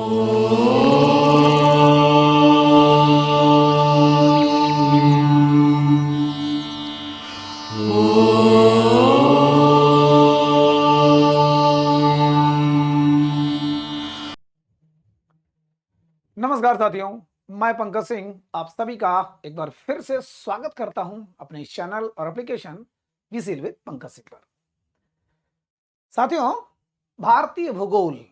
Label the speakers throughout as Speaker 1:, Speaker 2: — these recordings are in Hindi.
Speaker 1: नमस्कार साथियों, मैं पंकज सिंह आप सभी का एक बार फिर से स्वागत करता हूं अपने इस चैनल और application vigil with Pankaj Singh पर। साथियों, भारतीय भूगोल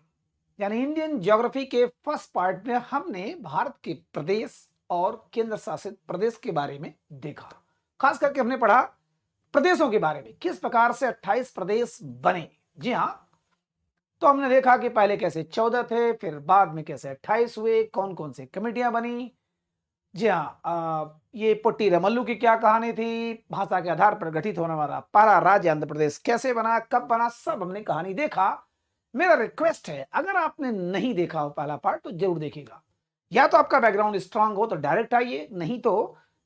Speaker 1: यानी इंडियन ज्योग्राफी के फर्स्ट पार्ट में हमने भारत के प्रदेश और केंद्र शासित प्रदेश के बारे में देखा। खास करके हमने पढ़ा प्रदेशों के बारे में, किस प्रकार से 28 प्रदेश बने। जी हाँ, तो हमने देखा कि पहले कैसे 14 थे, फिर बाद में कैसे 28 हुए, कौन कौन सी कमेटियां बनी। जी हाँ, ये पुट्टी रमल्लू की क्या कहानी थी, भाषा के आधार पर गठित होने वाला पहला राज्य आंध्र प्रदेश कैसे बना, कब बना, सब हमने कहानी देखा। मेरा रिक्वेस्ट है, अगर आपने नहीं देखा हो पहला पार्ट तो जरूर देखिएगा। या तो आपका बैकग्राउंड स्ट्रांग हो तो डायरेक्ट आइए, नहीं तो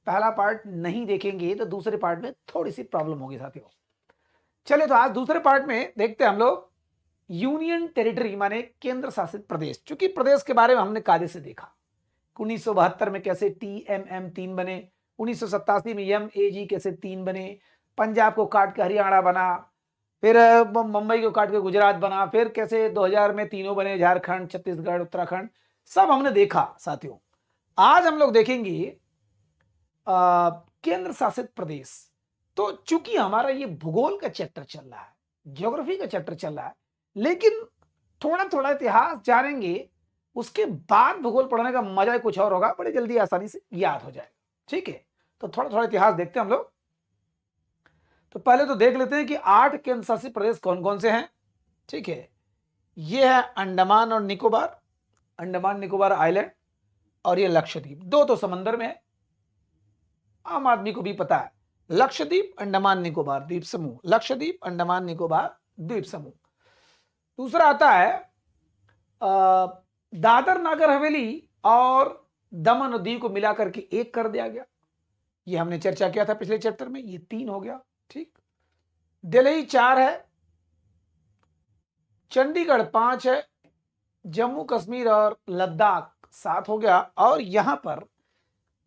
Speaker 1: पहला पार्ट नहीं देखेंगे तो दूसरे पार्ट में थोड़ी सी प्रॉब्लम होगी साथियों। चलिए, तो आज दूसरे पार्ट में देखते हैं हम लोग यूनियन टेरिटरी माने केंद्र शासित प्रदेश। चूंकि प्रदेश के बारे में हमने कायदे से देखा, 1972 में कैसे TMM 3 बने, 1987 में MAG कैसे 3 बने, पंजाब को काट के हरियाणा बना, फिर मुंबई को काट के गुजरात बना, फिर कैसे 2000 में तीनों बने, झारखंड, छत्तीसगढ़, उत्तराखंड, सब हमने देखा साथियों। आज हम लोग देखेंगे केंद्र शासित प्रदेश। तो चूंकि हमारा ये भूगोल का चैप्टर चल रहा है, ज्योग्राफी का चैप्टर चल रहा है, लेकिन थोड़ा थोड़ा इतिहास जानेंगे, उसके बाद भूगोल पढ़ने का मजा ही कुछ और होगा, बड़े जल्दी आसानी से याद हो जाएगा। ठीक है, तो थोड़ा थोड़ा इतिहास देखते हैं हम लोग। तो पहले तो देख लेते हैं कि 8 केंद्र शासित प्रदेश कौन कौन से हैं। ठीक है, ये है अंडमान और निकोबार, अंडमान निकोबार आइलैंड, और ये लक्षद्वीप। दो तो समंदर में है, आम आदमी को भी पता है। लक्षद्वीप, अंडमान निकोबार द्वीप समूह, लक्षद्वीप, अंडमान निकोबार द्वीप समूह। दूसरा आता है दादर नागर हवेली और दमन और दीव को मिलाकर के एक कर दिया गया। ये हमने चर्चा किया था पिछले चैप्टर में, ये 3 हो गया। ठीक, दिल्ली 4 है, चंडीगढ़ 5 है, जम्मू कश्मीर और लद्दाख 7 हो गया, और यहां पर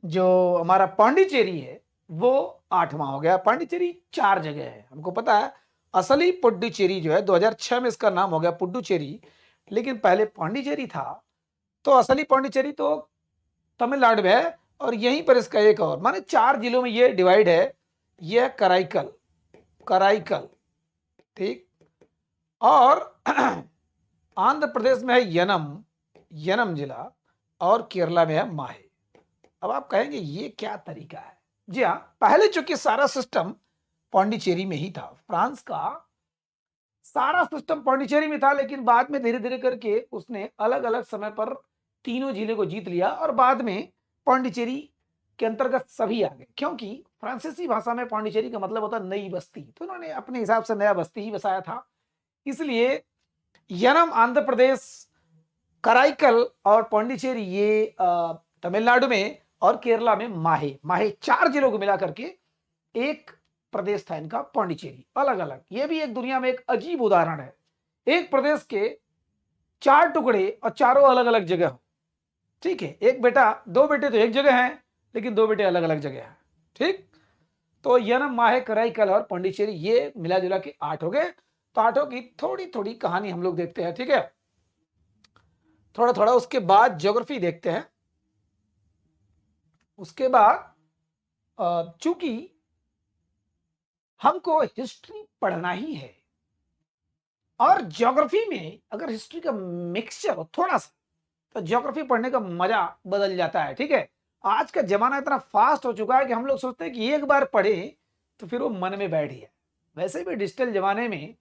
Speaker 1: जो हमारा पांडिचेरी है वो 8वां हो गया। पांडिचेरी 4 जगह है, हमको पता है। असली पुडुचेरी जो है 2006 में इसका नाम हो गया पुडुचेरी, लेकिन पहले पांडिचेरी था। तो असली पांडिचेरी तो तमिलनाडु में है, और यहीं पर इसका एक और माने 4 जिलों में ये डिवाइड है। यह कराईकल, कराईकल, ठीक। और आंध्र प्रदेश में है यनम, यनम जिला, और केरला में है माहे। अब आप कहेंगे ये क्या तरीका है। जी हाँ, पहले चूंकि सारा सिस्टम पांडिचेरी में ही था, फ्रांस का सारा सिस्टम पांडिचेरी में था, लेकिन बाद में धीरे धीरे करके उसने अलग अलग समय पर तीनों जिले को जीत लिया, और बाद में पांडिचेरी के अंतर्गत सभी आ गए। क्योंकि फ्रांसीसी भाषा में पांडिचेरी का मतलब होता है नई बस्ती, तो उन्होंने अपने हिसाब से नया बस्ती ही बसाया था। इसलिए यनम आंध्र प्रदेश, कराईकल और पांडिचेरी ये तमिलनाडु में, और केरला में माहे, माहे 4 जिलों को मिलाकर के एक प्रदेश था इनका पांडिचेरी। अलग अलग, ये भी एक दुनिया में एक अजीब उदाहरण है, एक प्रदेश के 4 टुकड़े और चारों अलग अलग जगह हो। ठीक है, एक बेटा, 2 बेटे तो एक जगह हैं, लेकिन 2 बेटे अलग अलग जगह हैं। ठीक, तो यनम, माहे, कराईकल और पांडिचेरी ये मिला जुला के 8 हो गए। तो 8 की थोड़ी थोड़ी कहानी हम लोग देखते हैं। ठीक है, थोड़ा थोड़ा उसके बाद ज्योग्राफी देखते हैं। उसके बाद चूंकि हमको हिस्ट्री पढ़ना ही है, और ज्योग्राफी में अगर हिस्ट्री का मिक्सचर हो थोड़ा सा, तो ज्योग्राफी पढ़ने का मजा बदल जाता है। ठीक है, आज का जमाना इतना फास्ट हो चुका है कि हम लोग सोचते हैं कि एक बार पढ़े तो फिर वो मन में बैठ गया। वैसे भी डिजिटल जमाने में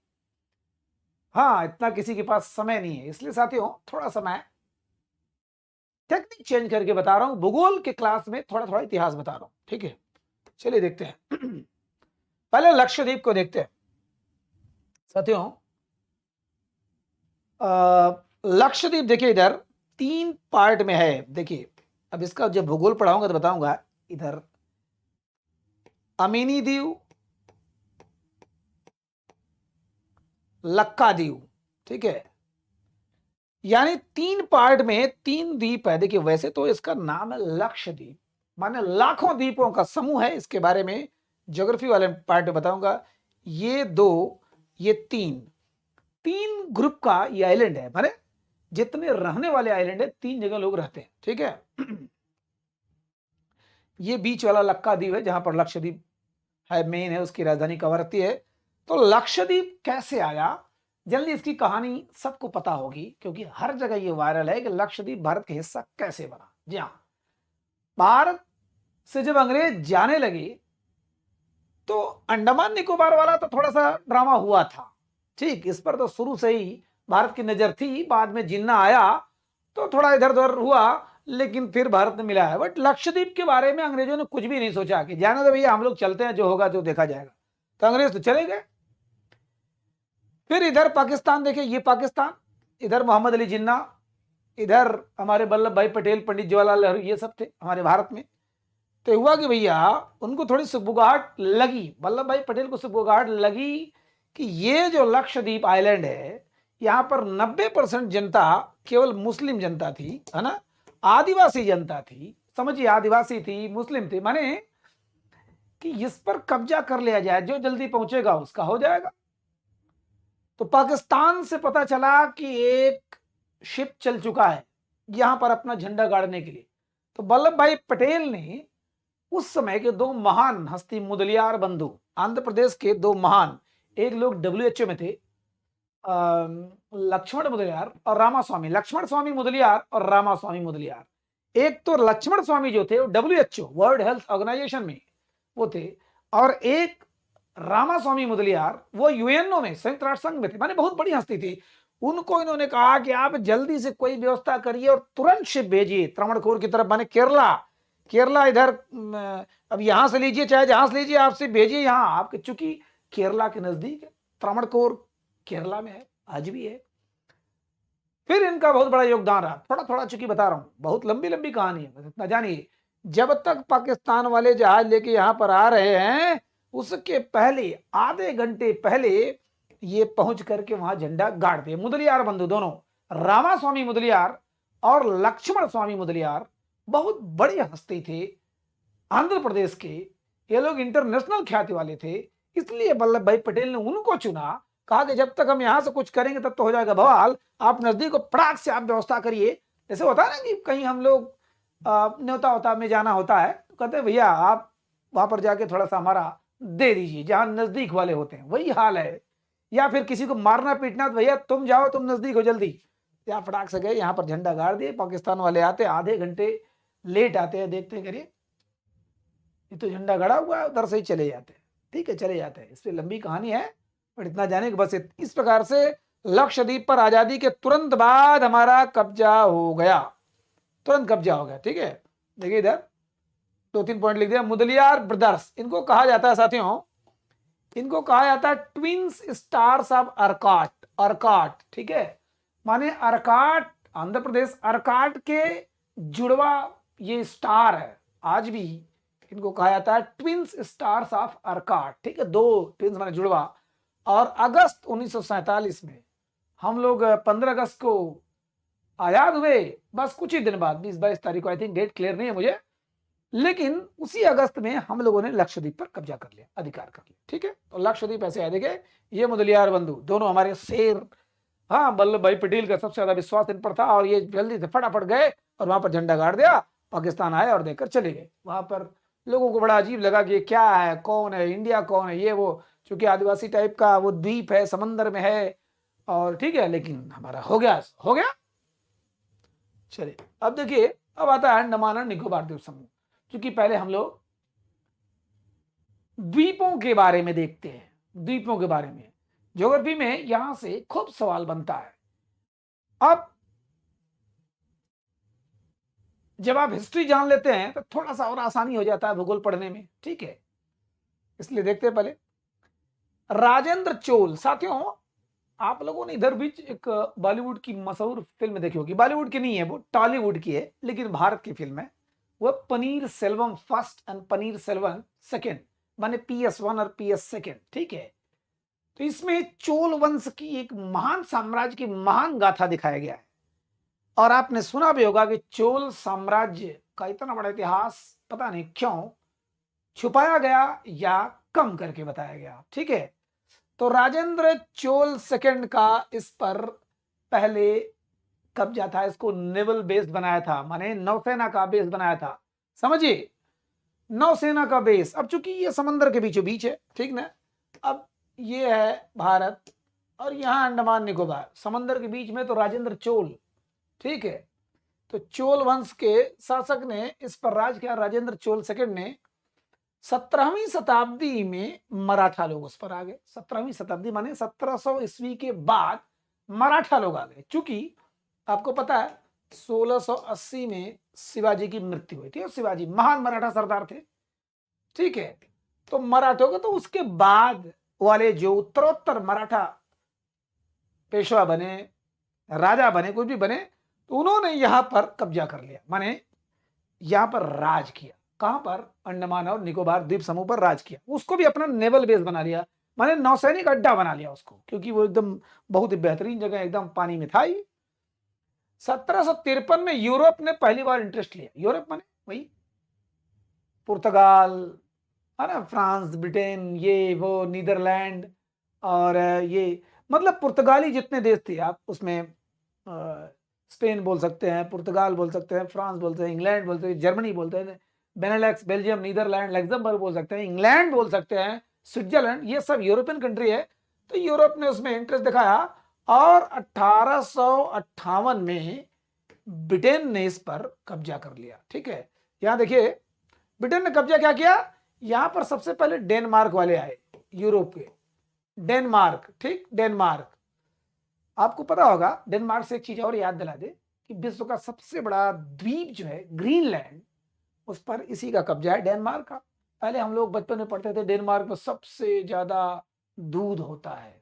Speaker 1: हाँ इतना किसी के पास समय नहीं है, इसलिए साथियों थोड़ा सा मैं टेक्निक चेंज करके बता रहा हूं, भूगोल के क्लास में थोड़ा थोड़ा इतिहास बता रहा हूं। ठीक है, चलिए देखते हैं। पहले लक्षद्वीप को देखते हैं साथियों। लक्षद्वीप देखिए, इधर 3 पार्ट में है। देखिए, अब इसका जब भूगोल पढ़ाऊंगा तो बताऊंगा। इधर अमीनी द्वीप, लक्का द्वीप, ठीक है, यानी 3 पार्ट में 3 द्वीप है। देखिए वैसे तो इसका नाम है लक्षद्वीप, माने लाखों द्वीपों का समूह है। इसके बारे में ज्योग्राफी वाले पार्ट में बताऊंगा। ये 2, ये 3, 3 ग्रुप का ये आइलैंड है, माने जितने रहने वाले आइलैंड है 3 जगह लोग रहते हैं, ठीक है। ये बीच वाला लक्काद्वीप है जहां पर लक्षद्वीप है, मेन है, उसकी राजधानी कवरत्ती है। तो लक्षद्वीप कैसे आया, जल्दी इसकी कहानी सबको पता होगी, क्योंकि हर जगह ये वायरल है कि लक्षद्वीप भारत का हिस्सा कैसे बना। जी हाँ, भारत से जब अंग्रेज जाने लगे तो अंडमान निकोबार वाला तो थोड़ा सा ड्रामा हुआ था, ठीक, इस पर तो शुरू से ही भारत की नजर थी। बाद में जिन्ना आया तो थोड़ा इधर उधर हुआ, लेकिन फिर भारत ने मिला है। बट लक्षद्वीप के बारे में अंग्रेजों ने कुछ भी नहीं सोचा कि जाने दो भैया, हम लोग चलते हैं, जो होगा जो देखा जाएगा। तो अंग्रेज तो चले गए। फिर इधर पाकिस्तान देखे, ये पाकिस्तान, इधर मोहम्मद अली जिन्ना, इधर हमारे वल्लभ भाई पटेल, पंडित जवाहरलाल नेहरू, ये सब थे हमारे भारत में। तो हुआ कि भैया उनको थोड़ी सुगबुगाहट लगी, वल्लभ भाई पटेल को सुगबुगाहट लगी कि ये जो लक्षद्वीप आइलैंड है, यहाँ पर 90% जनता केवल मुस्लिम जनता थी, है ना, आदिवासी जनता थी, समझिए आदिवासी थी, मुस्लिम थे, माने कि इस पर कब्जा कर लिया जाए, जो जल्दी पहुंचेगा उसका हो जाएगा। तो पाकिस्तान से पता चला कि एक शिप चल चुका है यहां पर अपना झंडा गाड़ने के लिए। तो वल्लभ भाई पटेल ने उस समय के 2 महान हस्ती, मुदलियार बंधु, आंध्र प्रदेश के 2 महान, एक लोग डब्ल्यूएचओ में थे, लक्ष्मण मुदलियार और रामास्वामी, लक्ष्मण स्वामी मुदलियार और रामास्वामी मुदलियार। एक तो लक्ष्मण स्वामी जो थे वो डब्ल्यूएचओ, वर्ल्ड हेल्थ ऑर्गेनाइजेशन में वो थे, और एक रामास्वामी मुदलियार वो यूएनओ में, संयुक्त राष्ट्र संघ में थे, माने बहुत बड़ी हस्ती थी। उनको इन्होंने कहा कि आप जल्दी से कोई व्यवस्था करिए और तुरंत शिप भेजिए त्रावणकोर की तरफ, माने केरला, केरला इधर, अब यहां से लीजिए चाहे जहां से लीजिए, आपसे भेजिए यहां आपके, चूंकि केरला के नजदीक है, त्रावणकोर केरला में है, आज भी है। फिर इनका बहुत बड़ा योगदान रहा, थोड़ा थोड़ा चूंकि बता रहा हूं, बहुत लंबी लंबी कहानी है, बस इतना जानिए। जब तक पाकिस्तान वाले जहाज लेके यहां पर आ रहे हैं, उसके पहले आधे घंटे पहले ये पहुंच करके वहां झंडा गाड़ दिए। मुदलियार बंधु दोनों, रामास्वामी मुदलियार और लक्ष्मण स्वामी मुदलियार, बहुत बड़ी हस्ती थे आंध्र प्रदेश के, ये लोग इंटरनेशनल ख्याति वाले थे। इसलिए वल्लभ भाई पटेल ने उनको चुना, कहा कि जब तक हम यहां से कुछ करेंगे तब तो हो जाएगा बवाल, आप नजदीक को पड़ाक से आप व्यवस्था करिए। जैसे होता है ना कि कहीं हम लोग न्योता होता में जाना होता है, तो कहते हैं भैया आप वहां पर जाके थोड़ा सा हमारा दे दीजिए, जहां नजदीक वाले होते हैं, वही हाल है। या फिर किसी को मारना पीटना, तो भैया तुम जाओ, तुम नजदीक हो, जल्दी। या फटाक से गए, यहाँ पर झंडा गाड़ दिए, पाकिस्तान वाले आते, आधे घंटे लेट आते हैं, देखते हैं करिए ये तो झंडा गड़ा हुआ है, उधर से ही चले जाते हैं, ठीक है, चले जाते हैं। इस पर लंबी कहानी है, पर इतना जाने कि बस इस प्रकार से लक्षद्वीप पर आजादी के तुरंत बाद हमारा कब्जा हो गया, तुरंत कब्जा हो गया, ठीक है। देखिए इधर 2-3 पॉइंट लिख दिया। मुदलियार ब्रदर्स, इनको कहा जाता है साथियों, इनको कहा जाता है twins stars of Arcot, Arcot, ठीक है, माने अर्काट, आंध्र प्रदेश अर्काट के जुड़वा ये स्टार है, आज भी इनको कहा जाता है ट्विंस स्टार्स ऑफ अर्काट, ठीक है, 2 ट्विंस माने जुड़वा। और अगस्त 1947 में हम लोग 15 अगस्त को आजाद हुए, बस कुछ ही दिन बाद 20-22 तारीख को, आई थिंक डेट क्लियर नहीं है मुझे, लेकिन उसी अगस्त में हम लोगों ने लक्षद्वीप पर कब्जा कर लिया, अधिकार कर लिया, ठीक है। तो लक्षद्वीप ऐसे आए, देखे ये मुदलियार बंधु दोनों हमारे शेर, हाँ, वल्लभ भाई पटेल का सबसे ज्यादा विश्वास इन पर था, और ये जल्दी से फटाफट गए और वहां पर झंडा गाड़ दिया, पाकिस्तान आए और देखकर चले गए। वहां पर लोगों को बड़ा अजीब लगा कि ये क्या है, कौन है, इंडिया कौन है, ये वो, चूंकि आदिवासी टाइप का वो द्वीप है, समंदर में है, और ठीक है, लेकिन हमारा हो गया, हो गया। चलिए अब देखिए, अब आता है अंडमान और निकोबार द्वीप समूह। क्योंकि पहले हम लोग द्वीपों के बारे में देखते हैं, द्वीपों के बारे में ज्योग्राफी में यहां से खूब सवाल बनता है। अब जब आप हिस्ट्री जान लेते हैं तो थोड़ा सा और आसानी हो जाता है भूगोल पढ़ने में, ठीक है, इसलिए देखते हैं पहले राजेंद्र चोल। साथियों आप लोगों ने इधर बीच एक बॉलीवुड की मशहूर फिल्म देखी होगी, बॉलीवुड की नहीं है वो, टॉलीवुड की है, लेकिन भारत की फिल्म है, वो paneer Selvam first and paneer Selvam second, माने PS1 और PS सेकंड, ठीक है। तो इसमें चोल वंश की एक महान साम्राज्य की महान गाथा दिखाया गया है। और आपने सुना भी होगा कि चोल साम्राज्य का इतना बड़ा इतिहास पता नहीं क्यों छुपाया गया या कम करके बताया गया। ठीक है, तो राजेंद्र चोल सेकंड का इस पर पहले कब्जा था, इसको नेवल बेस बनाया था, माने नौसेना का बेस बनाया था। समझिए, नौसेना का बेस। अब चूंकि ये समंदर के बीचों बीच है, ठीक ना, अब ये है भारत और यहां अंडमान निकोबार, समंदर के बीच में तो राजेंद्र चोल। ठीक है, तो चोल वंश के शासक ने इस पर राज किया, राजेंद्र चोल सेकंड ने। 17वीं शताब्दी में मराठा लोग उस पर आ गए। 17वीं शताब्दी माने 1700 ईस्वी के बाद मराठा लोग आ गए। चूंकि आपको पता है 1680 में शिवाजी की मृत्यु हुई थी और शिवाजी महान मराठा सरदार थे। ठीक है, तो मराठों के तो उसके बाद वाले जो उत्तरोत्तर मराठा पेशवा बने, राजा बने, कुछ भी बने, तो उन्होंने यहां पर कब्जा कर लिया, माने यहां पर राज किया। कहां पर? अंडमान और निकोबार द्वीप समूह पर राज किया। उसको भी अपना नेवल बेस बना लिया, माने नौसैनिक अड्डा बना लिया उसको, क्योंकि वो एकदम बहुत ही बेहतरीन जगह, एकदम पानी में था ही। 1753 में यूरोप ने पहली बार इंटरेस्ट लिया। यूरोप माने वही पुर्तगाल है ना, फ्रांस, ब्रिटेन, ये वो, नीदरलैंड और ये मतलब पुर्तगाली जितने देश थे आप उसमें स्पेन बोल सकते हैं, पुर्तगाल बोल सकते हैं, फ्रांस बोलते हैं, इंग्लैंड बोलते हैं, जर्मनी बोलते हैं, बेनेलक्स, बेल्जियम, नीदरलैंड, लग्जमबर्ग बोल सकते हैं, इंग्लैंड बोल सकते हैं, स्विट्जरलैंड, ये सब यूरोपियन कंट्री है। तो यूरोप ने उसमें इंटरेस्ट दिखाया और 1858 में ब्रिटेन ने इस पर कब्जा कर लिया। ठीक है, यहां देखिए ब्रिटेन ने कब्जा क्या किया, यहां पर सबसे पहले डेनमार्क वाले आए, यूरोप के डेनमार्क। ठीक, डेनमार्क, आपको पता होगा डेनमार्क से एक चीज और याद दिला दे कि विश्व का सबसे बड़ा द्वीप जो है ग्रीनलैंड, उस पर इसी का कब्जा है, डेनमार्क का। पहले हम लोग बचपन में पढ़ते थे डेनमार्क में सबसे ज्यादा दूध होता है,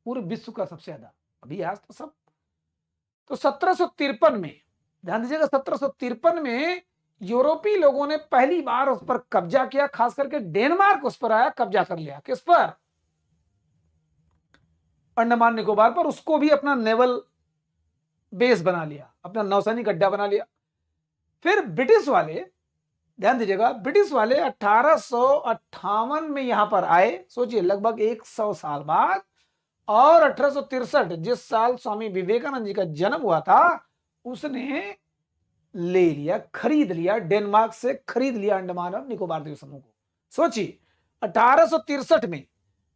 Speaker 1: पूरे विश्व का सबसे ज्यादा। अभी आज तो सब, तो 1753 में, ध्यान दीजिएगा, 1753 में यूरोपीय लोगों ने पहली बार उस पर कब्जा किया, खास करके डेनमार्क उस पर आया, कब्जा कर लिया। किस पर? अंडमान निकोबार पर। उसको भी अपना नेवल बेस बना लिया, अपना नौसैनिक अड्डा बना लिया। फिर ब्रिटिश वाले, ध्यान दीजिएगा, ब्रिटिश वाले 1858 में यहां पर आए, सोचिए लगभग 100 साल बाद। और 1863, जिस साल स्वामी विवेकानंद जी का जन्म हुआ था, उसने ले लिया, खरीद लिया, डेनमार्क से खरीद लिया अंडमान और निकोबार द्वीप समूह को। सोचिए 1863 में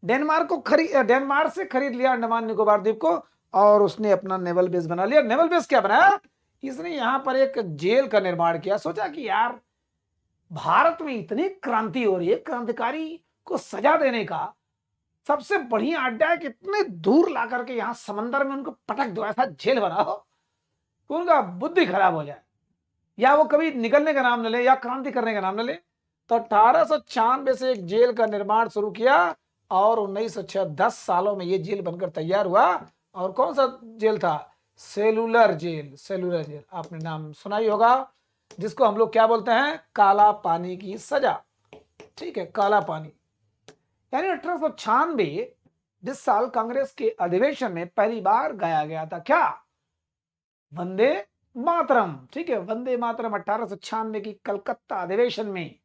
Speaker 1: डेनमार्क से खरीद लिया अंडमान निकोबार द्वीप को, और उसने अपना नेवल बेस बना लिया। नेवल बेस क्या बनाया, इसने यहां पर एक जेल का निर्माण किया। सोचा कि यार भारत में इतनी क्रांति हो रही है, क्रांतिकारी को सजा देने का सबसे बढ़िया अड्डा है कि इतने दूर ला करके यहां समंदर में उनको पटक दो, ऐसा जेल बनाओ कि उनका बुद्धि खराब हो जाए, या वो कभी निकलने का नाम न ले या क्रांति करने का नाम न ले। तो 1896 से एक जेल का निर्माण शुरू किया और 1906, 10 सालों में ये जेल बनकर तैयार हुआ। और कौन सा जेल था? Cellular jail. सेलुलर जेल आपने नाम सुना ही होगा, जिसको हम लोग क्या बोलते हैं? काला पानी की सजा। ठीक है, काला पानी। यानी 1896 जिस साल कांग्रेस के अधिवेशन में पहली बार गाया गया था क्या? वंदे मातरम। ठीक है, वंदे मातरम 1896 की कलकत्ता अधिवेशन में,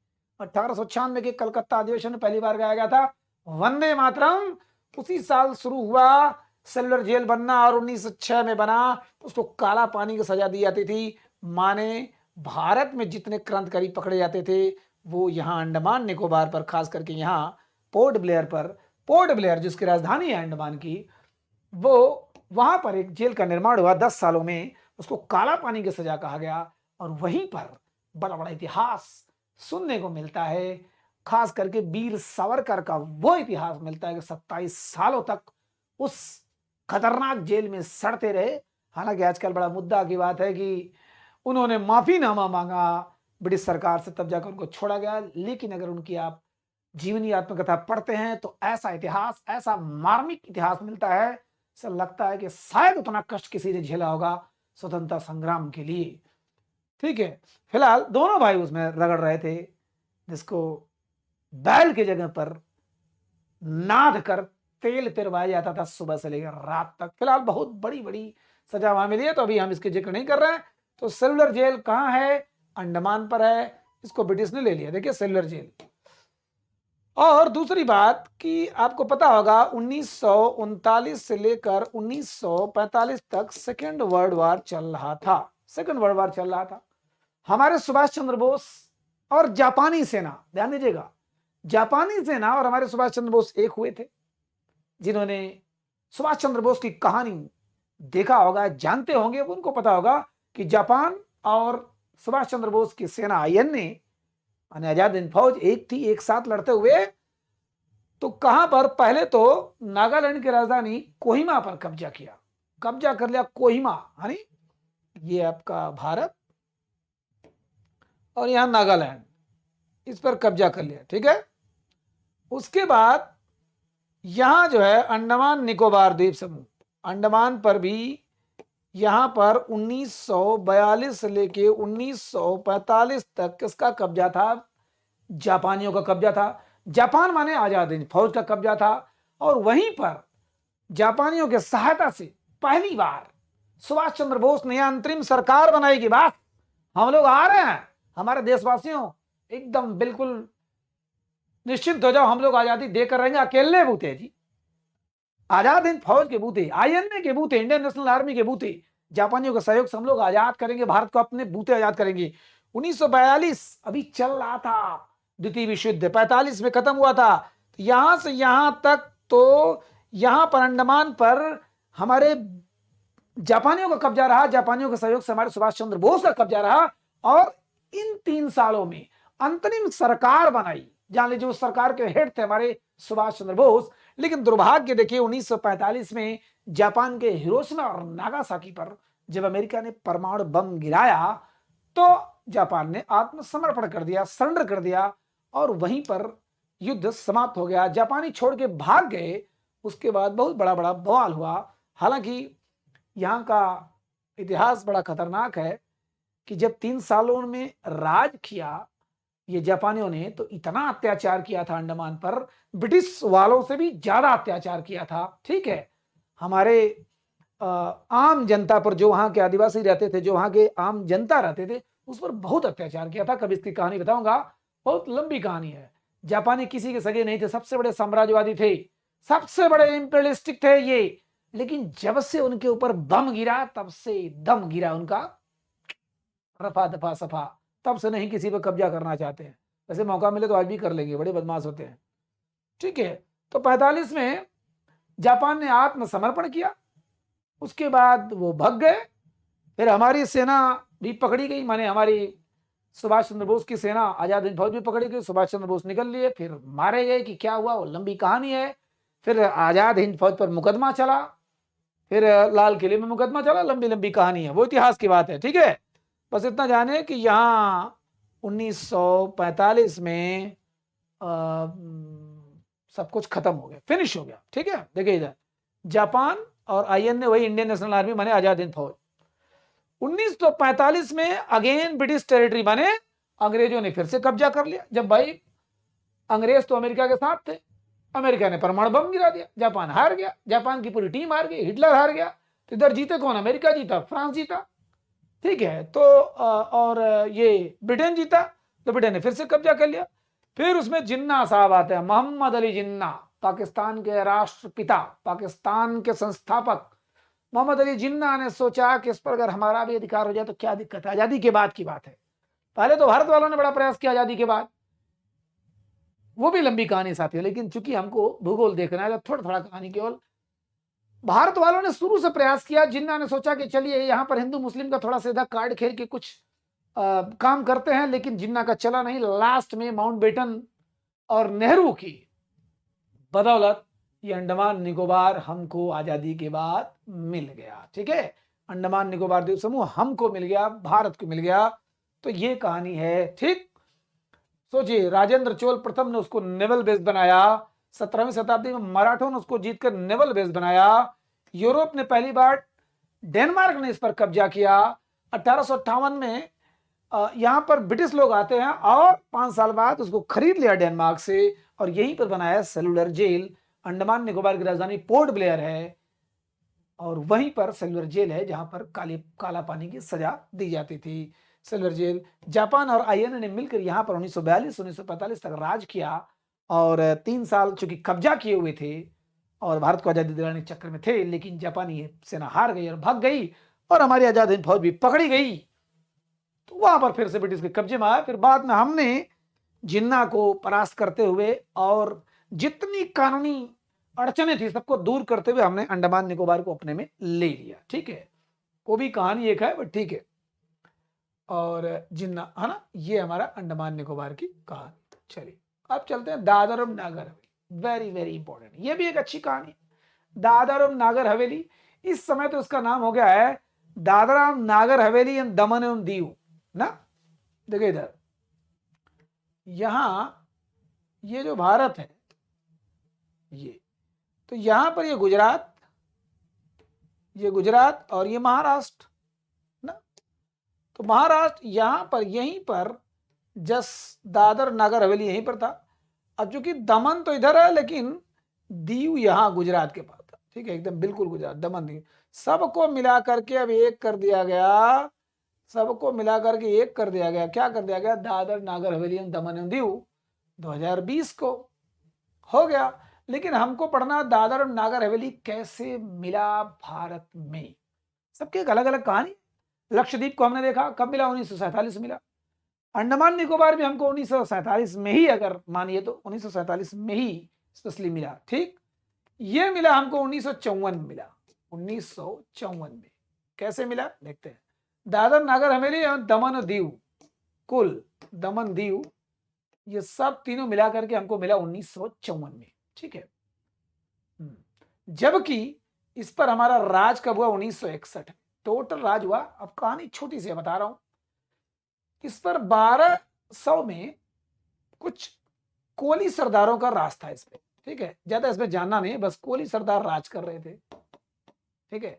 Speaker 1: 1896 के कलकत्ता अधिवेशन में पहली बार गाया गया था वंदे मातरम। उसी साल शुरू हुआ सेलुलर जेल बनना और 1906 में बना। उसको काला पानी की सजा दी जाती थी, माने भारत में जितने क्रांतिकारी पकड़े जाते थे वो यहाँ अंडमान निकोबार पर, खास करके यहाँ पोर्ट ब्लेयर पर, पोर्ट ब्लेयर जिसकी राजधानी है अंडमान की, वो वहां पर एक जेल का निर्माण हुआ 10 सालों में, उसको काला पानी की सजा कहा गया। और वहीं पर बड़ा बड़ा इतिहास सुनने को मिलता है, खास करके वीर सावरकर का वो इतिहास मिलता है कि 27 सालों तक उस खतरनाक जेल में सड़ते रहे। हालांकि आजकल बड़ा मुद्दा की बात है कि उन्होंने माफीनामा मांगा ब्रिटिश सरकार से, तब जाकर उनको छोड़ा गया। लेकिन अगर उनकी आप जीवनी आत्मकथा पढ़ते हैं तो ऐसा इतिहास, ऐसा मार्मिक इतिहास मिलता है, ऐसा लगता है कि शायद उतना कष्ट किसी ने झेला होगा स्वतंत्रता संग्राम के लिए। ठीक है, फिलहाल दोनों भाई उसमें रगड़ रहे थे, जिसको बैल की जगह पर नाद कर तेल पिरवाया जाता था सुबह से लेकर रात तक। फिलहाल बहुत बड़ी बड़ी सजा वहां मिली है, तो अभी हम इसके जिक्र नहीं कर रहे हैं। तो सेलुलर जेल कहां है? अंडमान पर है। इसको ब्रिटिश ने ले लिया। देखिए सेलुलर जेल। और दूसरी बात कि आपको पता होगा 1939 से लेकर 1945 तक सेकेंड वर्ल्ड वार चल रहा था। सेकेंड वर्ल्ड वार चल रहा था। हमारे सुभाष चंद्र बोस और जापानी सेना, ध्यान दीजिएगा, जापानी सेना और हमारे सुभाष चंद्र बोस एक हुए थे। जिन्होंने सुभाष चंद्र बोस की कहानी देखा होगा, जानते होंगे, उनको पता होगा कि जापान और सुभाष चंद्र बोस की सेना आईएनए यानी आजाद हिंद फौज एक थी, एक साथ लड़ते हुए। तो कहां पर? पहले तो नागालैंड की राजधानी कोहिमा पर कब्जा किया, कब्जा कर लिया कोहिमा, यानी ये आपका भारत और यहां नागालैंड, इस पर कब्जा कर लिया। ठीक है। उसके बाद यहां जो है अंडमान निकोबार द्वीप समूह, अंडमान पर भी यहां पर 1942 से लेके 1945 तक किसका कब्जा था? जापानियों का कब्जा था। जापान माने आजाद हिंद फौज का कब्जा था। और वहीं पर जापानियों के सहायता से पहली बार सुभाष चंद्र बोस ने अंतरिम सरकार बनाई कि बस हम लोग आ रहे हैं, हमारे देशवासियों एकदम बिल्कुल निश्चिंत हो जाओ, हम लोग आजादी देकर रहेंगे। अकेले बूते जी, आजाद हिंद फौज के बूते, आईएनए के बूते, इंडियन नेशनल आर्मी के बूते, जापानियों के सहयोग से हम लोग आजाद करेंगे भारत को, अपने बूते आजाद करेंगे। 1942 अभी चल रहा था, द्वितीय विश्व युद्ध 45 में खत्म हुआ था। तो यहां से यहां तक तो यहां पर अंडमान पर हमारे जापानियों का कब्जा रहा, जापानियों के सहयोग से हमारे सुभाष चंद्र बोस का कब्जा रहा। और इन 3 सालों में अंतरिम सरकार बनाई, जान लीजिए उस सरकार के हेड थे हमारे सुभाष चंद्र बोस। लेकिन दुर्भाग्य देखिए 1945 में जापान के हिरोशिमा और नागासाकी पर जब अमेरिका ने परमाणु बम गिराया तो जापान ने आत्मसमर्पण कर दिया, सरेंडर कर दिया और वहीं पर युद्ध समाप्त हो गया। जापानी छोड़ के भाग गए। उसके बाद बहुत बड़ा बड़ा बवाल हुआ। हालांकि यहां का इतिहास बड़ा खतरनाक है कि जब 3 सालों में राज किया ये जापानियों ने, तो इतना अत्याचार किया था अंडमान पर, ब्रिटिश वालों से भी ज्यादा अत्याचार किया था। ठीक है। हमारे आम जनता पर, जो वहां के आदिवासी रहते थे, जो वहां के आम जनता रहते थे, उस पर बहुत अत्याचार किया था। कभी इसकी कहानी बताऊंगा, बहुत लंबी कहानी है। जापानी किसी के सगे नहीं थे, सबसे बड़े साम्राज्यवादी थे, सबसे बड़े इंपीरियलिस्टिक थे ये। लेकिन जब से उनके ऊपर बम गिरा तब से दम गिरा उनका, रफा दफा सफा, तब से नहीं किसी पर कब्जा करना चाहते हैं। वैसे मौका मिले तो आज भी कर लेंगे, बड़े बदमाश होते हैं। ठीक है। तो 45 में जापान ने आत्मसमर्पण किया, उसके बाद वो भग गए। फिर हमारी सेना भी पकड़ी गई, माने हमारी सुभाष चंद्र बोस की सेना, आजाद हिंद फौज भी पकड़ी गई, सुभाष चंद्र बोस निकल लिए, फिर मारे गए कि क्या हुआ वो लंबी कहानी है। फिर आजाद हिंद फौज पर मुकदमा चला, फिर लाल किले में मुकदमा चला, लंबी लंबी कहानी है, वो इतिहास की बात है। ठीक है। बस इतना जाने कि यहाँ 1945 में सब कुछ खत्म हो गया, फिनिश हो गया। ठीक है। देखिए इधर जापान और आईएनए, वही इंडियन नेशनल आर्मी माने आजाद हिंद फौज। 1945 में अगेन ब्रिटिश टेरिटरी बने, अंग्रेजों ने फिर से कब्जा कर लिया। जब भाई अंग्रेज तो अमेरिका के साथ थे, अमेरिका ने परमाणु बम गिरा दिया, जापान हार गया, जापान की पूरी टीम हार गई, हिटलर हार गया। तो इधर जीते कौन? अमेरिका जीता, फ्रांस जीता। ठीक है। तो और ये ब्रिटेन जीता, तो ब्रिटेन ने फिर से कब्जा कर लिया। फिर उसमें जिन्ना साहब आते हैं, मोहम्मद अली जिन्ना, पाकिस्तान के राष्ट्रपिता, पाकिस्तान के संस्थापक मोहम्मद अली जिन्ना ने सोचा कि इस पर अगर हमारा भी अधिकार हो जाए तो क्या दिक्कत है। आजादी के बाद की बात है। पहले तो भारत वालों ने बड़ा प्रयास किया आजादी के बाद, वो भी लंबी कहानी साथी है, लेकिन चूंकि हमको भूगोल देखना है तो थोड़ा थोड़ा कहानी केवल। भारत वालों ने शुरू से प्रयास किया। जिन्ना ने सोचा कि चलिए यहाँ पर हिंदू मुस्लिम का थोड़ा सीधा कार्ड खेल के कुछ काम करते हैं, लेकिन जिन्ना का चला नहीं। लास्ट में माउंटबेटन और नेहरू की बदौलत ये अंडमान निकोबार हमको आजादी के बाद मिल गया। ठीक है। अंडमान निकोबार द्वीप समूह हमको मिल गया, भारत को मिल गया। तो ये कहानी है। ठीक। सोचिए राजेंद्र चोल प्रथम ने उसको नेवल बेस बनाया, 17वीं शताब्दी में मराठों ने उसको जीतकर नेवल बेस बनाया। यूरोप ने पहली बार, डेनमार्क ने इस पर कब्जा किया। 1858 में यहां पर ब्रिटिश लोग आते हैं और 5 साल बाद उसको खरीद लिया डेनमार्क से, और यहीं पर बनाया सेलुलर जेल। अंडमान निकोबार की राजधानी पोर्ट ब्लेयर है। और वहीं पर सिल्वर जेल है जहां पर काला पानी की सजा दी जाती थी। Cellular jail. जापान और आईएनए ने मिलकर यहाँ पर 1942-1945 तक राज किया और 3 साल चूंकि कब्जा किए हुए थे और भारत को आजादी दिलाने के चक्कर में थे, लेकिन जापानी सेना हार गई और भाग गई और हमारी आजाद हिंद फौज भी पकड़ी गई, तो वहां पर फिर से ब्रिटिश के कब्जे में आया। फिर बाद में हमने जिन्ना को परास्त करते हुए और जितनी कानूनी अड़चने थी सबको दूर करते हुए हमने अंडमान निकोबार को अपने में ले लिया। ठीक है, वो भी कहानी एक है, बट ठीक है। और जिन्ना, है ना, ये हमारा अंडमान निकोबार की कहानी। चलिए अब चलते हैं दादर और Nagar Haveli. Very very important, ये भी एक अच्छी कहानी है। दादर और नागर हवेली, इस समय तो इसका नाम हो गया है दादरा नागर हवेली एंड दमन एवं दीव ना। देखिए इधर, यहां ये जो भारत है, ये तो यहां पर ये गुजरात और ये महाराष्ट्र ना। तो महाराष्ट्र यहां पर, यहीं पर दादर नागर हवेली यहीं पर था। अब चूंकि दमन तो इधर है, लेकिन दीव यहां गुजरात के पास था। ठीक है, एकदम बिल्कुल गुजरात, दमन दीव सबको मिला करके अब एक कर दिया गया। सबको मिला करके एक कर दिया गया। क्या कर दिया गया? दादर नागर हवेली दमन एवं दीव 2020 को हो गया। लेकिन हमको पढ़ना दादर और नागर हवेली कैसे मिला भारत में। सबके एक अलग अलग कहानी। लक्षद्वीप को हमने देखा कब मिला? 1947 मिला। अंडमान निकोबार भी हमको 1947 में ही, अगर मानिए तो 1947 में ही स्पेशली मिला। ठीक, ये मिला हमको 1954 मिला। 1954 में कैसे मिला देखते हैं। दादर नागर हवेली और दमन और दीव, कुल दमन दीव ये सब तीनों मिला करके हमको मिला 1954 में। ठीक है, जबकि इस पर हमारा राज कब हुआ? 1961 में टोटल राज हुआ। अब कहानी छोटी सी बता रहा हूं। इस पर 1200 में कुछ कोली सरदारों का राज था इस पे। ठीक है, ज्यादा इसमें जानना नहीं, बस कोली सरदार राज कर रहे थे। ठीक है,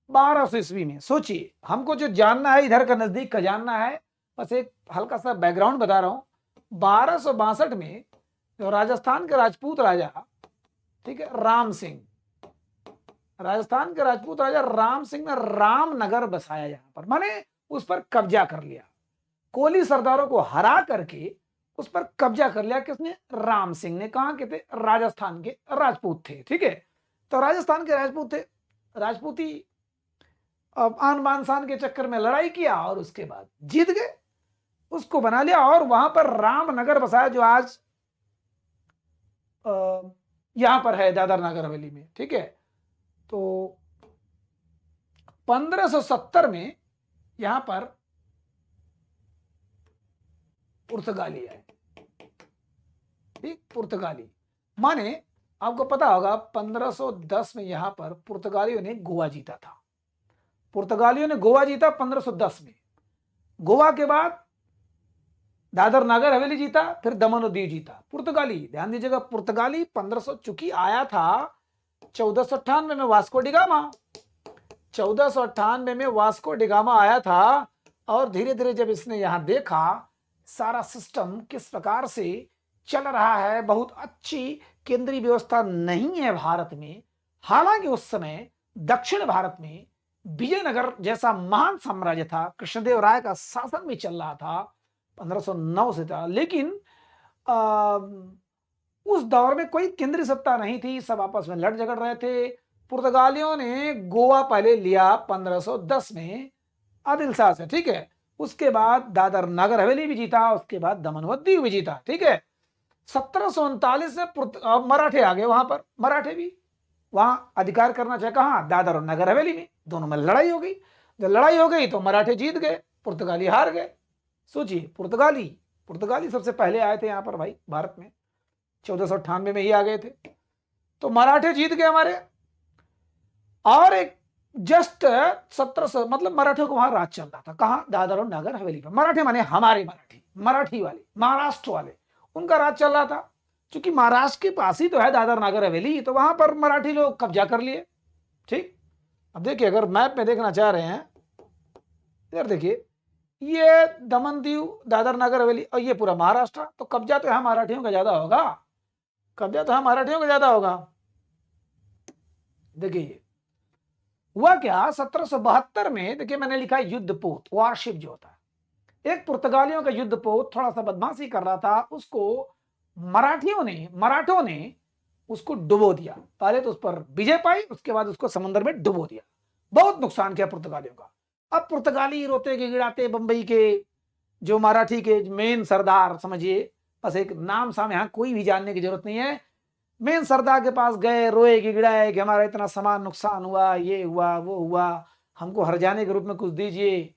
Speaker 1: 1200 ईस्वी में। सोचिए, हमको जो जानना है इधर का नजदीक का जानना है, बस एक हल्का सा बैकग्राउंड बता रहा हूं। 1262 में जो राजस्थान के राजपूत राजा, ठीक है, राम सिंह, राजस्थान के राजपूत राजा राम सिंह ने रामनगर बसाया यहां पर, माने उस पर कब्जा कर लिया। कोली सरदारों को हरा करके उस पर कब्जा कर लिया। किसने? राम सिंह ने। कहां के थे? राजस्थान के राजपूत थे। ठीक है, तो राजस्थान के राजपूत थे। राजपूती आन बान शान के चक्कर में लड़ाई किया और उसके बाद जीत गए, उसको बना लिया और वहां पर रामनगर बसाया, जो आज यहां पर है दादर नागर हवेली में। ठीक है, तो 1570 में यहां पर पुर्तगाली आए। ठीक, पुर्तगाली माने आपको पता होगा 1510 में यहां पर पुर्तगालियों ने गोवा जीता था। पुर्तगालियों ने गोवा जीता 1510 में। गोवा के बाद दादर नागर हवेली जीता, फिर दमन और दीव जीता। पुर्तगाली, ध्यान दीजिएगा, पुर्तगाली 1500 चूंकि आया था 1498 में वास्को डिगामा। 1498 में वास्को डिगामा आया था और धीरे धीरे जब इसने यहां देखा सारा सिस्टम किस प्रकार से चल रहा है, बहुत अच्छी केंद्रीय व्यवस्था नहीं है भारत में। हालांकि उस समय दक्षिण भारत में विजयनगर जैसा महान साम्राज्य था, कृष्णदेव राय का शासन भी चल रहा था, 1509 से था, लेकिन उस दौर में कोई केंद्रीय सत्ता नहीं थी, सब आपस में लड़ झगड़ रहे थे। पुर्तगालियों ने गोवा पहले लिया 1510 में आदिल शाह से। ठीक है, उसके बाद दादर नागर हवेली भी जीता, उसके बाद दमन व दीव भी जीता। ठीक है, 1739 में मराठे आ गए वहां पर। मराठे भी वहां अधिकार करना चाहे, कहां? दादर और नगर हवेली में। दोनों में लड़ाई हो गई। जब लड़ाई हो गई तो मराठे जीत गए, पुर्तगाली हार गए। सोचिए, पुर्तगाली सबसे पहले आए थे यहां पर भाई भारत में, 1498 में ही आ गए थे। तो मराठे जीत गए हमारे। और एक जस्ट 1700, मतलब मराठों को वहां राज चल रहा था। कहां? दादर और नागर हवेली पर। मराठे माने हमारे मराठी वाले, महाराष्ट्र वाले, उनका राज चल रहा था। क्योंकि महाराष्ट्र के पास ही तो है दादर नागर हवेली, तो वहां पर मराठी लोग कब्जा कर लिए। ठीक, अब देखिए, अगर मैप में देखना चाह रहे हैं, इधर देखिए, ये दमन दीव दादर नागर हवेली और ये पूरा महाराष्ट्र, तो कब्जा तो यहां मराठियों का ज्यादा होगा। कब्जा तो यहां मराठियों का ज्यादा होगा। देखिए, हुआ क्या, 1772 में देखिए मैंने लिखा है युद्धपोत, वारशिप जो होता है, एक पुर्तगालियों का युद्धपोत थोड़ा सा बदमाशी कर रहा था, उसको मराठों ने उसको डुबो दिया। पहले तो उस पर विजय पाई, उसके बाद उसको समुद्र में डुबो दिया, बहुत नुकसान किया पुर्तगालियों का। अब पुर्तगाली रोते गिड़ाते बंबई के जो मराठी के मेन सरदार समझिए, बस एक नाम साम यहां कोई भी जानने की जरूरत नहीं है, मेन सरदार के पास गए, रोए गिड़ाए कि हमारा इतना सामान नुकसान हुआ, ये हुआ वो हुआ, हमको हर्जाने के रूप में कुछ दीजिए।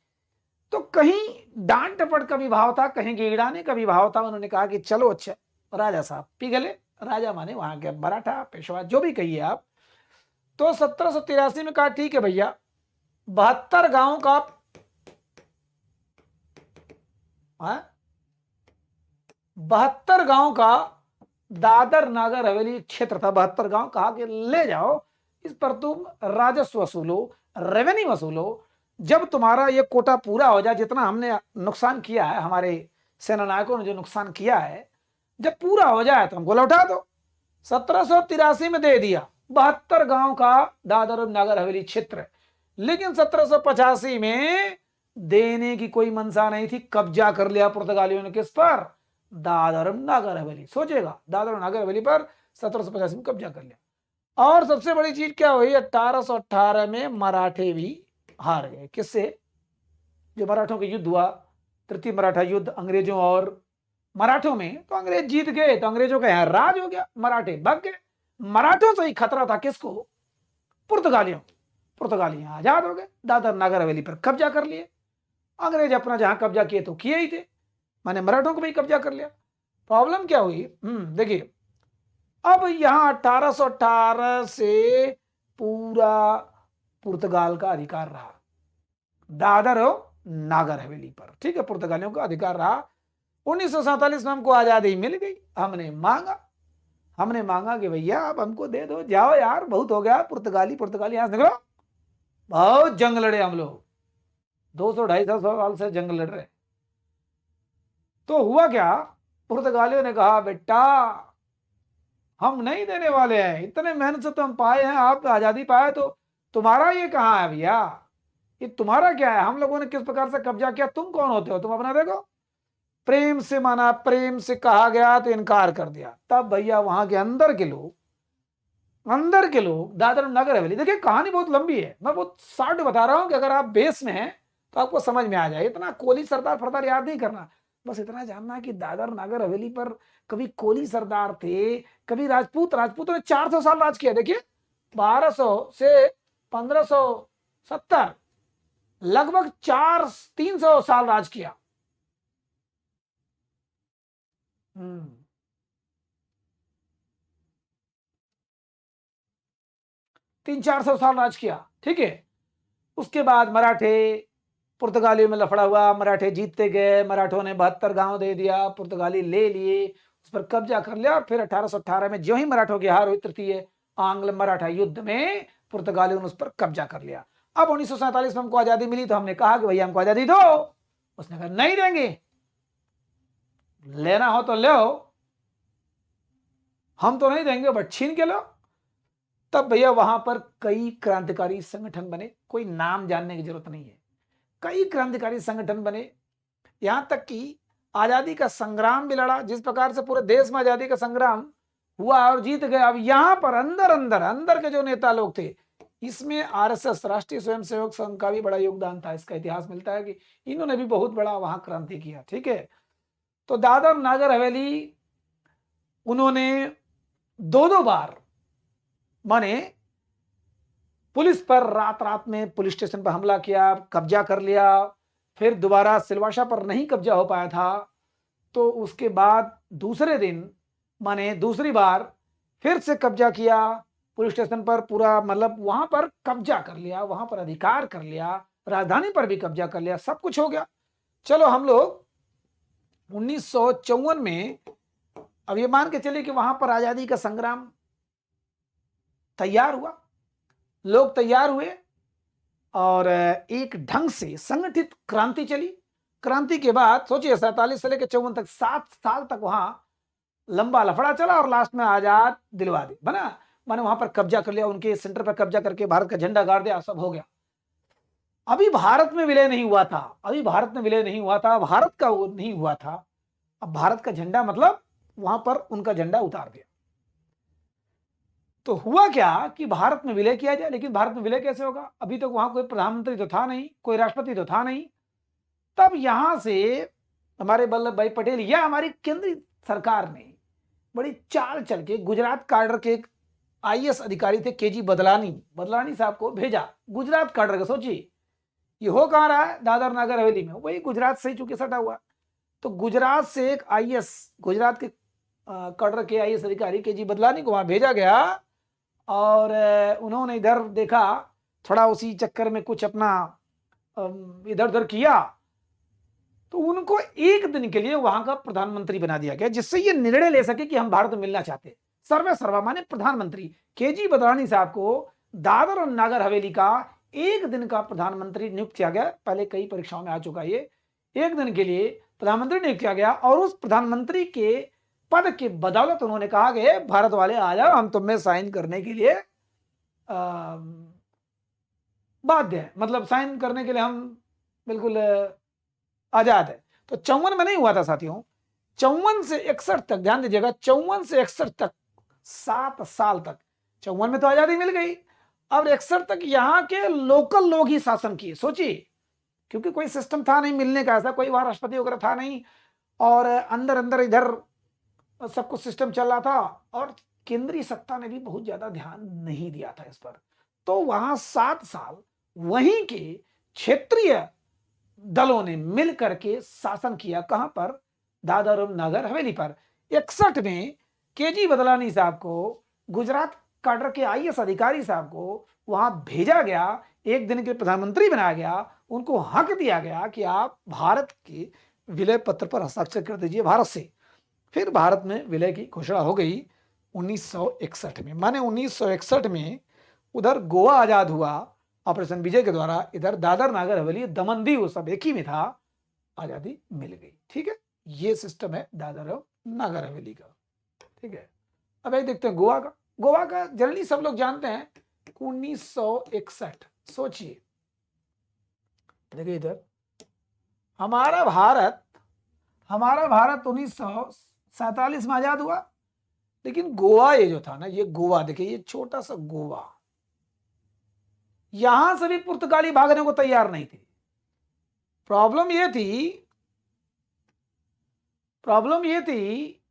Speaker 1: तो कहीं डांट टपट का भी भाव था, कहीं गिड़ाने का भी भाव था। उन्होंने कहा कि चलो अच्छा राजा साहब पिघले, राजा माने वहां के मराठा पेशवा जो भी कहिए आप। तो 1783 में कहा ठीक है भैया, 72 गांव का 72 गांव का दादर नागर हवेली क्षेत्र था, 72 गांव, कहा कि ले जाओ, इस पर तुम राजस्व वसूलो, रेवेन्यू वसूलो। जब तुम्हारा ये कोटा पूरा हो जाए, जितना हमने नुकसान किया है, हमारे सेना नायकों ने जो नुकसान किया है, जब पूरा हो जाए तो हमको लौटा दो। 1783 में दे दिया 72 गांव का दादर नागर हवेली क्षेत्र। लेकिन 1785 में देने की कोई मंशा नहीं थी, कब्जा कर लिया पुर्तगालियों ने। किस पर? दादर नागर हवेली। सोचेगा, दादर नागर हवेली पर 1785 में कब्जा कर लिया। और सबसे बड़ी चीज क्या हुई, 1818 में मराठे भी हार गए। किससे? जो मराठों का युद्ध हुआ, तृतीय मराठा युद्ध अंग्रेजों और मराठों में, तो अंग्रेज जीत गए, तो अंग्रेजों का यहां राज हो गया, मराठे भाग गए। मराठों से ही खतरा था किसको? पुर्तगालियों। पुर्तगाली आजाद हो गए, दादर नागर हवेली पर कब्जा कर लिए। अंग्रेज अपना जहां कब्जा किए तो किए ही थे, माने मराठों को भी कब्जा कर लिया। प्रॉब्लम क्या हुई, देखिए, अब यहां 1818 से पूरा पुर्तगाल का अधिकार रहा दादर और नागर हवेली पर, ठीक है, पुर्तगालियों का अधिकार रहा। 1947 में हमको आजादी मिल गई। हमने मांगा कि भैया आप हमको दे दो, जाओ यार, बहुत हो गया, पुर्तगाली पुर्तगाली यहां से निकलो। बहुत जंग लड़े हम लोग, 200-250 साल से जंग लड़ रहे। तो हुआ क्या, पुर्तगालियों ने कहा बेटा हम नहीं देने वाले हैं, इतने मेहनत से तो हम पाए हैं, आप आजादी पाए, तो तुम्हारा ये कहाँ है भैया, ये तुम्हारा क्या है, हम लोगों ने किस प्रकार से कब्जा किया, तुम कौन होते हो, तुम अपना देखो। प्रेम से माना, प्रेम से कहा गया तो इनकार कर दिया। तब भैया वहां के अंदर के लोग दादर नगर हवेली, देखिए कहानी बहुत लंबी है, मैं बहुत शॉर्ट बता रहा हूं कि अगर आप बेस में हैं तो आपको समझ में आ जाए। इतना कोली सरदार फरदार याद नहीं करना, बस इतना जानना कि दादर नागर हवेली पर कभी कोली सरदार थे, कभी राजपूतों ने 400 साल राज किया। देखिए 1200 से 1570, लगभग 300 साल राज किया। 300-400 साल राज किया, ठीक है। उसके बाद मराठे पुर्तगालियों में लफड़ा हुआ, मराठे जीतते गए, मराठों ने 72 गांव दे दिया, पुर्तगाली ले लिए, उस पर कब्जा कर लिया। और फिर 1818 में जो ही मराठों की हार हुई तृतीय आंग्ल मराठा युद्ध में, पुर्तगालियों ने उस पर कब्जा कर लिया। अब 1947 में हमको आजादी मिली, तो हमने कहा कि भैया हमको आजादी दो। उसने कहा नहीं देंगे, लेना हो तो लो, हम तो नहीं देंगे, बट छीन के लो। तब भैया वहां पर कई क्रांतिकारी संगठन बने, कोई नाम जानने की जरूरत नहीं है, कई क्रांतिकारी संगठन बने। यहां तक कि आजादी का संग्राम भी लड़ा, जिस प्रकार से पूरे देश में आजादी का संग्राम हुआ और जीत गए। अब यहां पर अंदर के जो नेता लोग थे, इसमें आरएसएस राष्ट्रीय स्वयंसेवक संघ का भी बड़ा योगदान था। इसका इतिहास मिलता है कि इन्होंने भी बहुत बड़ा वहां क्रांति किया, ठीक है। तो दादर नागर हवेली उन्होंने दो बार, माने पुलिस पर रात में पुलिस स्टेशन पर हमला किया, कब्जा कर लिया। फिर दोबारा सिलवासा पर नहीं कब्जा हो पाया था, तो उसके बाद दूसरे दिन, माने दूसरी बार फिर से कब्जा किया पुलिस स्टेशन पर, पूरा मतलब वहां पर कब्जा कर लिया, वहां पर अधिकार कर लिया, राजधानी पर भी कब्जा कर लिया, सब कुछ हो गया। चलो हम लोग 1954 में, अब ये मान के चलिए कि वहां पर आजादी का संग्राम तैयार हुआ, लोग तैयार हुए और एक ढंग से संगठित क्रांति चली। क्रांति के बाद सोचिए 47 से लेकर 54 तक 7 साल तक वहां लंबा लफड़ा चला और लास्ट में आजाद दिलवा दी बना। माने वहां पर कब्जा कर लिया, उनके सेंटर पर कब्जा करके भारत का झंडा गाड़ दिया, सब हो गया। अभी भारत में विलय नहीं हुआ था, अभी भारत में विलय नहीं हुआ था, भारत का वो नहीं हुआ था। अब भारत का झंडा मतलब वहां पर उनका झंडा उतार दिया। तो हुआ क्या कि भारत में विलय किया जाए, लेकिन भारत में विलय कैसे होगा? अभी तक वहां कोई प्रधानमंत्री तो था नहीं, कोई राष्ट्रपति तो था नहीं। तब यहां से हमारे वल्लभ भाई पटेल या हमारी केंद्रीय सरकार ने बड़ी चाल चल के गुजरात काडर के एक आईएएस अधिकारी थे केजी बदलानी, बदलानी साहब को भेजा गुजरात काडर का। सोचिए ये हो कहां रहा है? दादर नगर हवेली में, वही गुजरात से चूंकि सटा हुआ। तो गुजरात से एक आईएएस, गुजरात के काडर के आईएएस अधिकारी केजी बदलानी को वहां भेजा गया और उन्होंने इधर देखा, थोड़ा उसी चक्कर में कुछ अपना इधर उधर किया, तो उनको एक दिन के लिए वहां का प्रधानमंत्री बना दिया गया, जिससे ये निर्णय ले सके कि हम भारत में मिलना चाहते हैं। सर्वे सर्वा माने प्रधानमंत्री केजी बदलानी साहब को दादर और नागर हवेली का एक दिन का प्रधानमंत्री नियुक्त किया गया। पहले कई परीक्षाओं में आ चुका है ये। एक दिन के लिए प्रधानमंत्री नियुक्त किया गया और उस प्रधानमंत्री के पद के बदौलत उन्होंने कहा कि भारत वाले आ जाओ, हम तुम में साइन करने के लिए बाध्य है, मतलब साइन करने के लिए हम बिल्कुल आजाद है। तो 54 में नहीं हुआ था साथियों, 54 से 61 तक, ध्यान दीजिएगा, 54 से 61 तक 7 साल तक, 54 में तो आजादी मिल गई, अब 61 तक यहां के लोकल लोग ही शासन किए। सोचिए, क्योंकि कोई सिस्टम था नहीं मिलने का, ऐसा कोई वहां राष्ट्रपति वगैरह था नहीं, और अंदर अंदर इधर सब कुछ सिस्टम चल रहा था, और केंद्रीय सत्ता ने भी बहुत ज्यादा ध्यान नहीं दिया था इस पर। तो वहां 7 साल वहीं के क्षेत्रीय दलों ने मिल करके शासन किया। कहां पर? दादर और नगर हवेली पर। 61 में केजी बदलानी साहब को, गुजरात काडर के आईएएस अधिकारी साहब को वहां भेजा गया, एक दिन के प्रधानमंत्री बनाया गया, उनको हक दिया गया कि आप भारत के विलय पत्र पर हस्ताक्षर कर दीजिए भारत से। फिर भारत में विलय की घोषणा हो गई 1961 में। माने 1961 में उधर गोवा आजाद हुआ ऑपरेशन विजय के द्वारा, इधर दादर नागर हवेली दमन दीव सब एक ही में था, आजादी मिल गई। ठीक है, ये सिस्टम है दादर और नागर हवेली का। ठीक है, अब एक देखते हैं गोवा का। गोवा का जनरली सब लोग जानते हैं 1961। सोचिए, देखिए इधर हमारा भारत 1947 में आजाद हुआ, लेकिन गोवा ये जो था ना, ये गोवा देखिए, ये छोटा सा गोवा, यहां से भी पुर्तगाली भागने को तैयार नहीं थे। प्रॉब्लम ये थी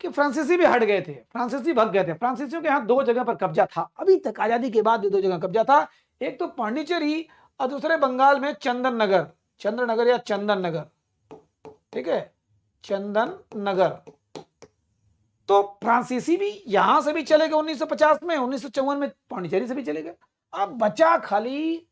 Speaker 1: कि फ्रांसीसी भी हट गए थे, फ्रांसीसी भाग गए थे। फ्रांसीसियों के यहां 2 जगह पर कब्जा था, अभी तक आजादी के बाद भी 2 जगह कब्जा था, एक तो पांडिचेरी और दूसरे बंगाल में चंदन नगर या चंदन नगर। ठीक है, चंदन नगर। तो फ्रांसीसी भी यहां से भी चले गए 1950 में, 1954 में पांडिचेरी से भी चले गए। अब बचा खाली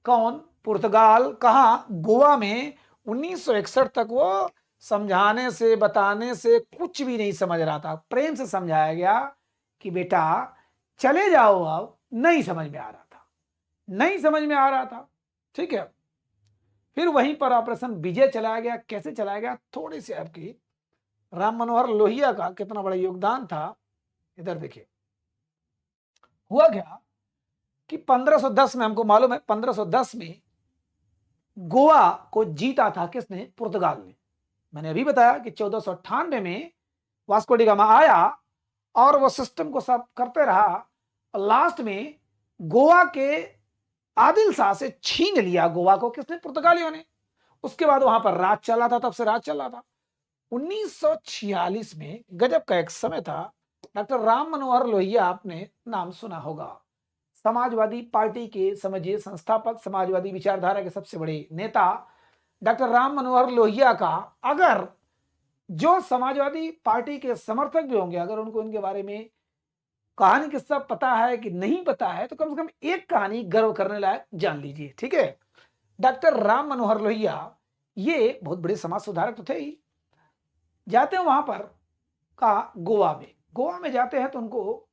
Speaker 1: कौन? पुर्तगाल। कहां? गोवा में। 1961 तक वो समझाने से बताने से कुछ भी नहीं समझ रहा था, प्रेम से समझाया गया कि बेटा चले जाओ। अब नहीं समझ में आ रहा था, ठीक है। फिर वहीं पर ऑपरेशन विजय चलाया गया। कैसे चलाया गया? थोड़ी सी आपकी राम मनोहर लोहिया का कितना बड़ा योगदान था, इधर देखिए। हुआ क्या कि 1510 में, हमको मालूम है 1510 में गोवा को जीता था किसने? पुर्तगाल ने। मैंने अभी बताया कि 1498 में वास्को डी गामा आया और वो सिस्टम को सब करते रहा, और लास्ट में गोवा के आदिल शाह से छीन लिया गोवा को किसने? पुर्तगालियों ने। उसके बाद वहां पर राज चला था, तब से राज चल रहा था। 1946 में गजब का एक समय था, डॉक्टर राम मनोहर लोहिया, आपने नाम सुना होगा, समाजवादी पार्टी के समझिए संस्थापक, समाजवादी विचारधारा के सबसे बड़े नेता डॉक्टर राम मनोहर लोहिया का, अगर जो समाजवादी पार्टी के समर्थक भी होंगे, अगर उनको इनके बारे में कहानी किस्सा पता है कि नहीं पता है, तो कम से कम एक कहानी गर्व करने लायक जान लीजिए। ठीक है, डॉक्टर राम मनोहर लोहिया ये बहुत बड़े समाज सुधारक तो थे ही। जाते हैं वहां पर का गोवा में जाते हैं तो उनको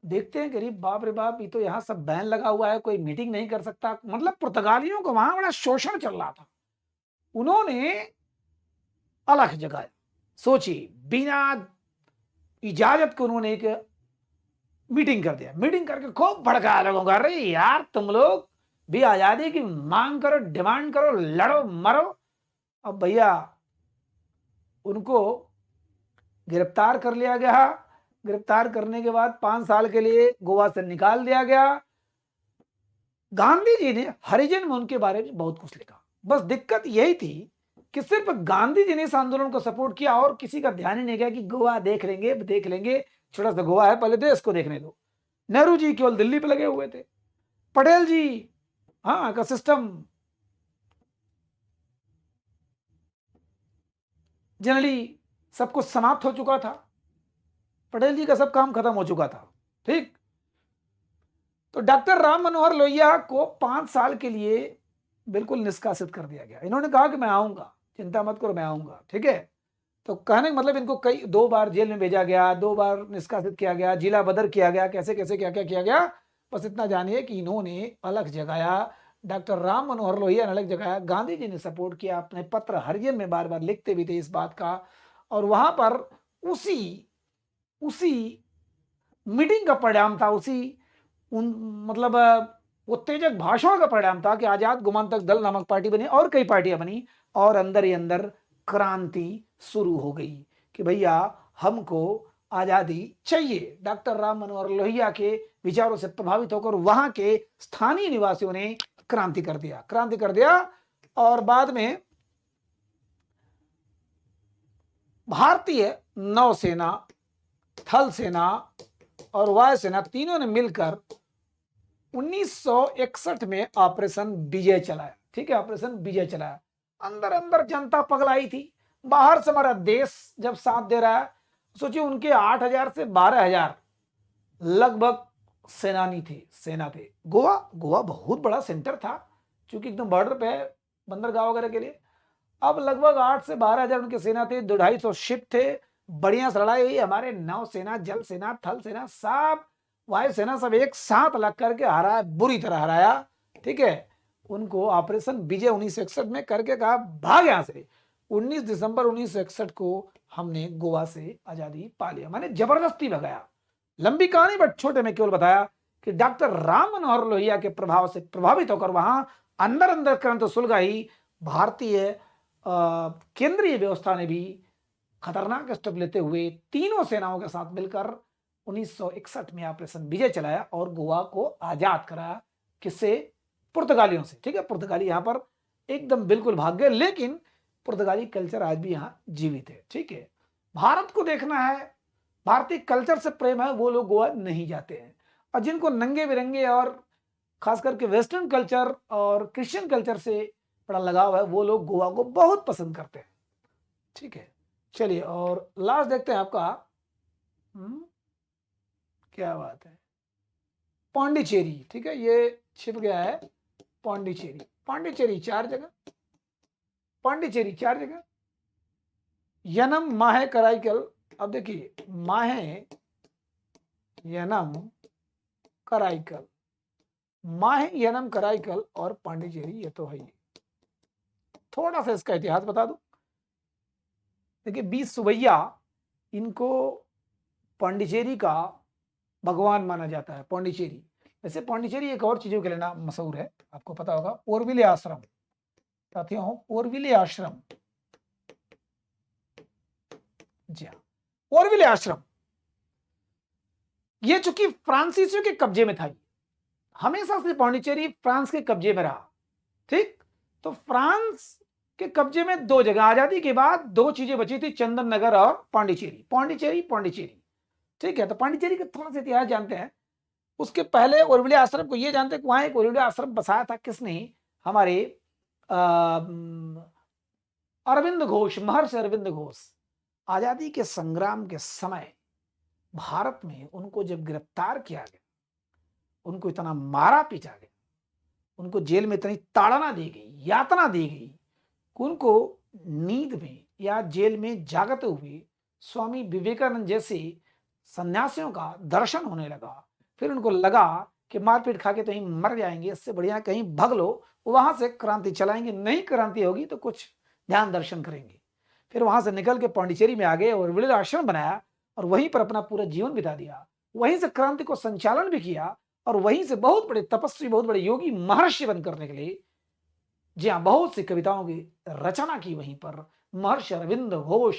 Speaker 1: देखते हैं गरीब, बाप रे बाप, ये तो यहाँ सब बैन लगा हुआ है, कोई मीटिंग नहीं कर सकता। मतलब पुर्तगालियों को वहां बड़ा शोषण चल रहा था। उन्होंने अलग जगाया। सोचिए, बिना इजाजत के उन्होंने एक मीटिंग कर दिया, मीटिंग करके खूब भड़काया लोगों का, अरे यार तुम लोग भी आजादी की मांग करो, डिमांड करो, लड़ो मरो। अब भैया उनको गिरफ्तार कर लिया गया। गिरफ्तार करने के बाद 5 साल के लिए गोवा से निकाल दिया गया। गांधी जी ने हरिजन में उनके बारे में बहुत कुछ लिखा। बस दिक्कत यही थी कि सिर्फ गांधी जी ने इस आंदोलन को सपोर्ट किया और किसी का ध्यान ही नहीं गया कि गोवा देख लेंगे, देख लेंगे, छोटा सा गोवा है, पहले देश को देखने दो। नेहरू जी केवल दिल्ली पे लगे हुए थे। पटेल जी, हाँ, का सिस्टम जनरली सब कुछ समाप्त हो चुका था। पटेल जी का सब काम खत्म हो चुका था। ठीक, तो डॉक्टर राम मनोहर लोहिया को 5 साल के लिए बिल्कुल निष्कासित कर दिया गया। इन्होंने कहा कि मैं आऊंगा, चिंता मत करो, मैं आऊंगा। ठीक है, तो कहने का मतलब इनको कई 2 बार जेल में भेजा गया, 2 बार निष्कासित किया गया, जिला बदर किया गया, कैसे कैसे क्या क्या किया गया। बस इतना जानिए कि इन्होंने अलग जगाया, डॉक्टर राम मनोहर लोहिया ने अलग जगाया। गांधी जी ने सपोर्ट किया, अपने पत्र हरिजन में बार बार लिखते भी थे इस बात का। और वहां पर उसी उसी मीटिंग का परिणाम था, उसी उन मतलब उत्तेजक भाषणों का परिणाम था कि आजाद गोमांतक दल नामक पार्टी बनी और कई पार्टियां बनी और अंदर ही अंदर क्रांति शुरू हो गई कि भैया हमको आजादी चाहिए। डॉक्टर राम मनोहर लोहिया के विचारों से प्रभावित होकर वहां के स्थानीय निवासियों ने क्रांति कर दिया। और बाद में भारतीय नौसेना, थल सेना और वायुसेना तीनों ने मिलकर 1961 में ऑपरेशन विजय चलाया। ठीक है, ऑपरेशन विजय चलाया। अंदर अंदर जनता पगलाई थी, बाहर से हमारा देश जब साथ दे रहा है। सोचिए उनके 8,000 से 12,000 लगभग सेनानी थे, सेना थे। गोवा बहुत बड़ा सेंटर था, क्योंकि एकदम बॉर्डर पे है बंदरगाह वगैरह के लिए। अब लगभग 8 से 12,000 उनके सेना थे, 250 शिप थे। बढ़िया से लड़ाई हुई। हमारे नौसेना, जल सेना, थल सेना, सब वायुसेना सब एक साथ लग करके हराया, बुरी तरह हराया। ठीक है, उनको ऑपरेशन विजय 1961 में करके कहा भाग यहां से। 19 दिसंबर 1961 को हमने गोवा से आजादी पा लिया, मैंने जबरदस्ती भगाया। लंबी कहानी बट छोटे में केवल बताया कि डॉक्टर राम मनोहर लोहिया के प्रभाव से प्रभावित होकर वहां अंदर अंदर क्रांति सुलगाई। भारतीय केंद्रीय व्यवस्था ने भी खतरनाक स्टेप लेते हुए तीनों सेनाओं के साथ मिलकर 1961 में ऑपरेशन विजय चलाया और गोवा को आजाद कराया। किससे? पुर्तगालियों से। ठीक है, पुर्तगाली यहां पर एकदम बिल्कुल भाग गए, लेकिन पुर्तगाली कल्चर आज भी यहां जीवित है। ठीक है, भारत को देखना है, भारतीय कल्चर से प्रेम है, वो लोग गोवा नहीं जाते हैं। और जिनको नंगे बिरंगे और खास करके वेस्टर्न कल्चर और क्रिश्चियन कल्चर से बड़ा लगाव है, वो लोग गोवा को बहुत पसंद करते हैं। ठीक है, चलिए और लास्ट देखते हैं आपका क्या बात है, पांडिचेरी। ठीक है, ये छिप गया है पांडिचेरी। पांडिचेरी 4 जगह, पांडिचेरी 4 जगह, यनम, माहे, कराईकल। अब देखिए, माहे, यनम, कराईकल, माहे, यनम, कराईकल और पांडिचेरी, ये तो है ही। थोड़ा सा इसका इतिहास बता दूं। देखिए, 20 सुबैया, इनको पांडिचेरी का भगवान माना जाता है। पांडिचेरी, वैसे पांडिचेरी एक और चीजों के लिए नाम मशहूर है, आपको पता होगा, ओरविले आश्रम। साथियों, ओरविले आश्रम, जी हाँ, ओरविले आश्रम, ये चूंकि फ्रांसीसियों के कब्जे में था, हमेशा से पांडिचेरी फ्रांस के कब्जे में रहा। ठीक, तो फ्रांस के कब्जे में 2 जगह, आजादी के बाद 2 चीजें बची थी, चंदन नगर और पांडिचेरी। पांडिचेरी। ठीक है, तो पांडिचेरी का थोड़ा सा इतिहास जानते हैं। उसके पहले ओरविले आश्रम को ये जानते हैं कि वहां एक ओरविले आश्रम बसाया था किसने? हमारे अरविंद घोष, महर्षि अरविंद घोष। आजादी के संग्राम के समय भारत में उनको जब गिरफ्तार किया गया, उनको इतना मारा पीटा गया, उनको जेल में इतनी ताड़ना दी गई, यातना दी गई कि उनको नींद में या जेल में जागते हुए स्वामी विवेकानंद जैसे सन्यासियों का दर्शन होने लगा। फिर उनको लगा कि मारपीट खा के तो कहीं मर जाएंगे, इससे बढ़िया कहीं भग लो, वहां से क्रांति चलाएंगे, नहीं क्रांति होगी तो कुछ ध्यान दर्शन करेंगे। फिर वहां से निकल के पांडिचेरी में आ गए और विलिल आश्रम बनाया और वहीं पर अपना पूरा जीवन बिता दिया। वहीं से क्रांति को संचालन भी किया और वहीं से बहुत बड़े तपस्वी, बहुत बड़े योगी, महर्षि बन करने के लिए, जी हाँ, बहुत सी कविताओं की रचना की वहीं पर। महर्षि अरविंद घोष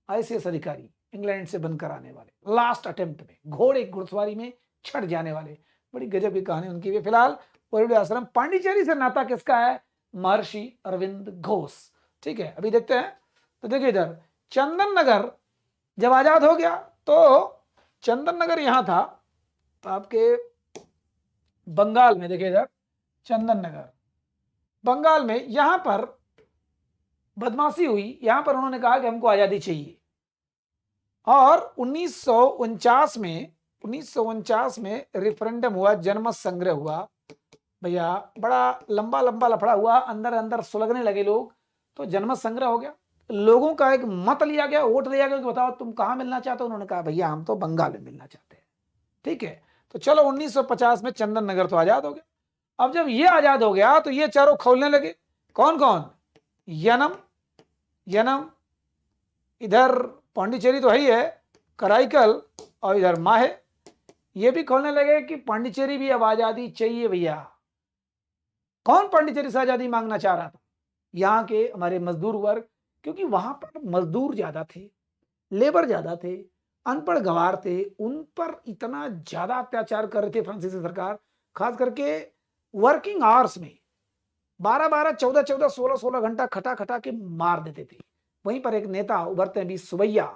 Speaker 1: आईसीएस अधिकारी, इंग्लैंड से बनकर आने वाले, लास्ट अटेम्प्ट में घोड़े घुड़सवारी में छट जाने वाले, बड़ी गजब की कहानी उनकी भी। फिलहाल वरुड आश्रम पांडिचेरी से नाता किसका है? महर्षि अरविंद घोष। ठीक है, अभी देखते हैं। तो देखिए इधर चंदन नगर जब आजाद हो गया तो चंदन नगर यहां था आपके बंगाल में। देखिए इधर चंदन नगर बंगाल में, यहां पर बदमाशी हुई, यहां पर उन्होंने कहा कि हमको आजादी चाहिए। और 1949 में रेफरेंडम हुआ, जनमत संग्रह हुआ। भैया बड़ा लंबा लंबा लफड़ा हुआ, अंदर अंदर सुलगने लगे लोग, तो जनमत संग्रह हो गया। लोगों का एक मत लिया गया, वोट लिया गया कि बताओ तुम कहां मिलना चाहते हो। उन्होंने कहा भैया हम तो बंगाल में मिलना चाहते हैं। ठीक है, तो चलो 1950 में चंदन नगर तो आजाद हो गया। अब जब ये आजाद हो गया तो ये चारों खोलने लगे। कौन कौन? यनम, यनम, इधर पांडिचेरी तो है ही है, कराईकल, और इधर माहे, ये भी खोलने लगे कि पांडिचेरी भी अब आजादी चाहिए भैया। कौन पांडिचेरी से आजादी मांगना चाह रहा था? यहाँ के हमारे मजदूर वर्ग, क्योंकि वहां पर मजदूर ज्यादा थे, लेबर ज्यादा थे, अनपढ़ गवार थे, उन पर इतना ज्यादा अत्याचार कर रहे थे फ्रांसीसी सरकार। खास करके वर्किंग आवर्स में 12-12, 14-14, 16-16 घंटा खटा खटा के मार देते थे। वहीं पर एक नेता उभरते हैं, भी सुबैया,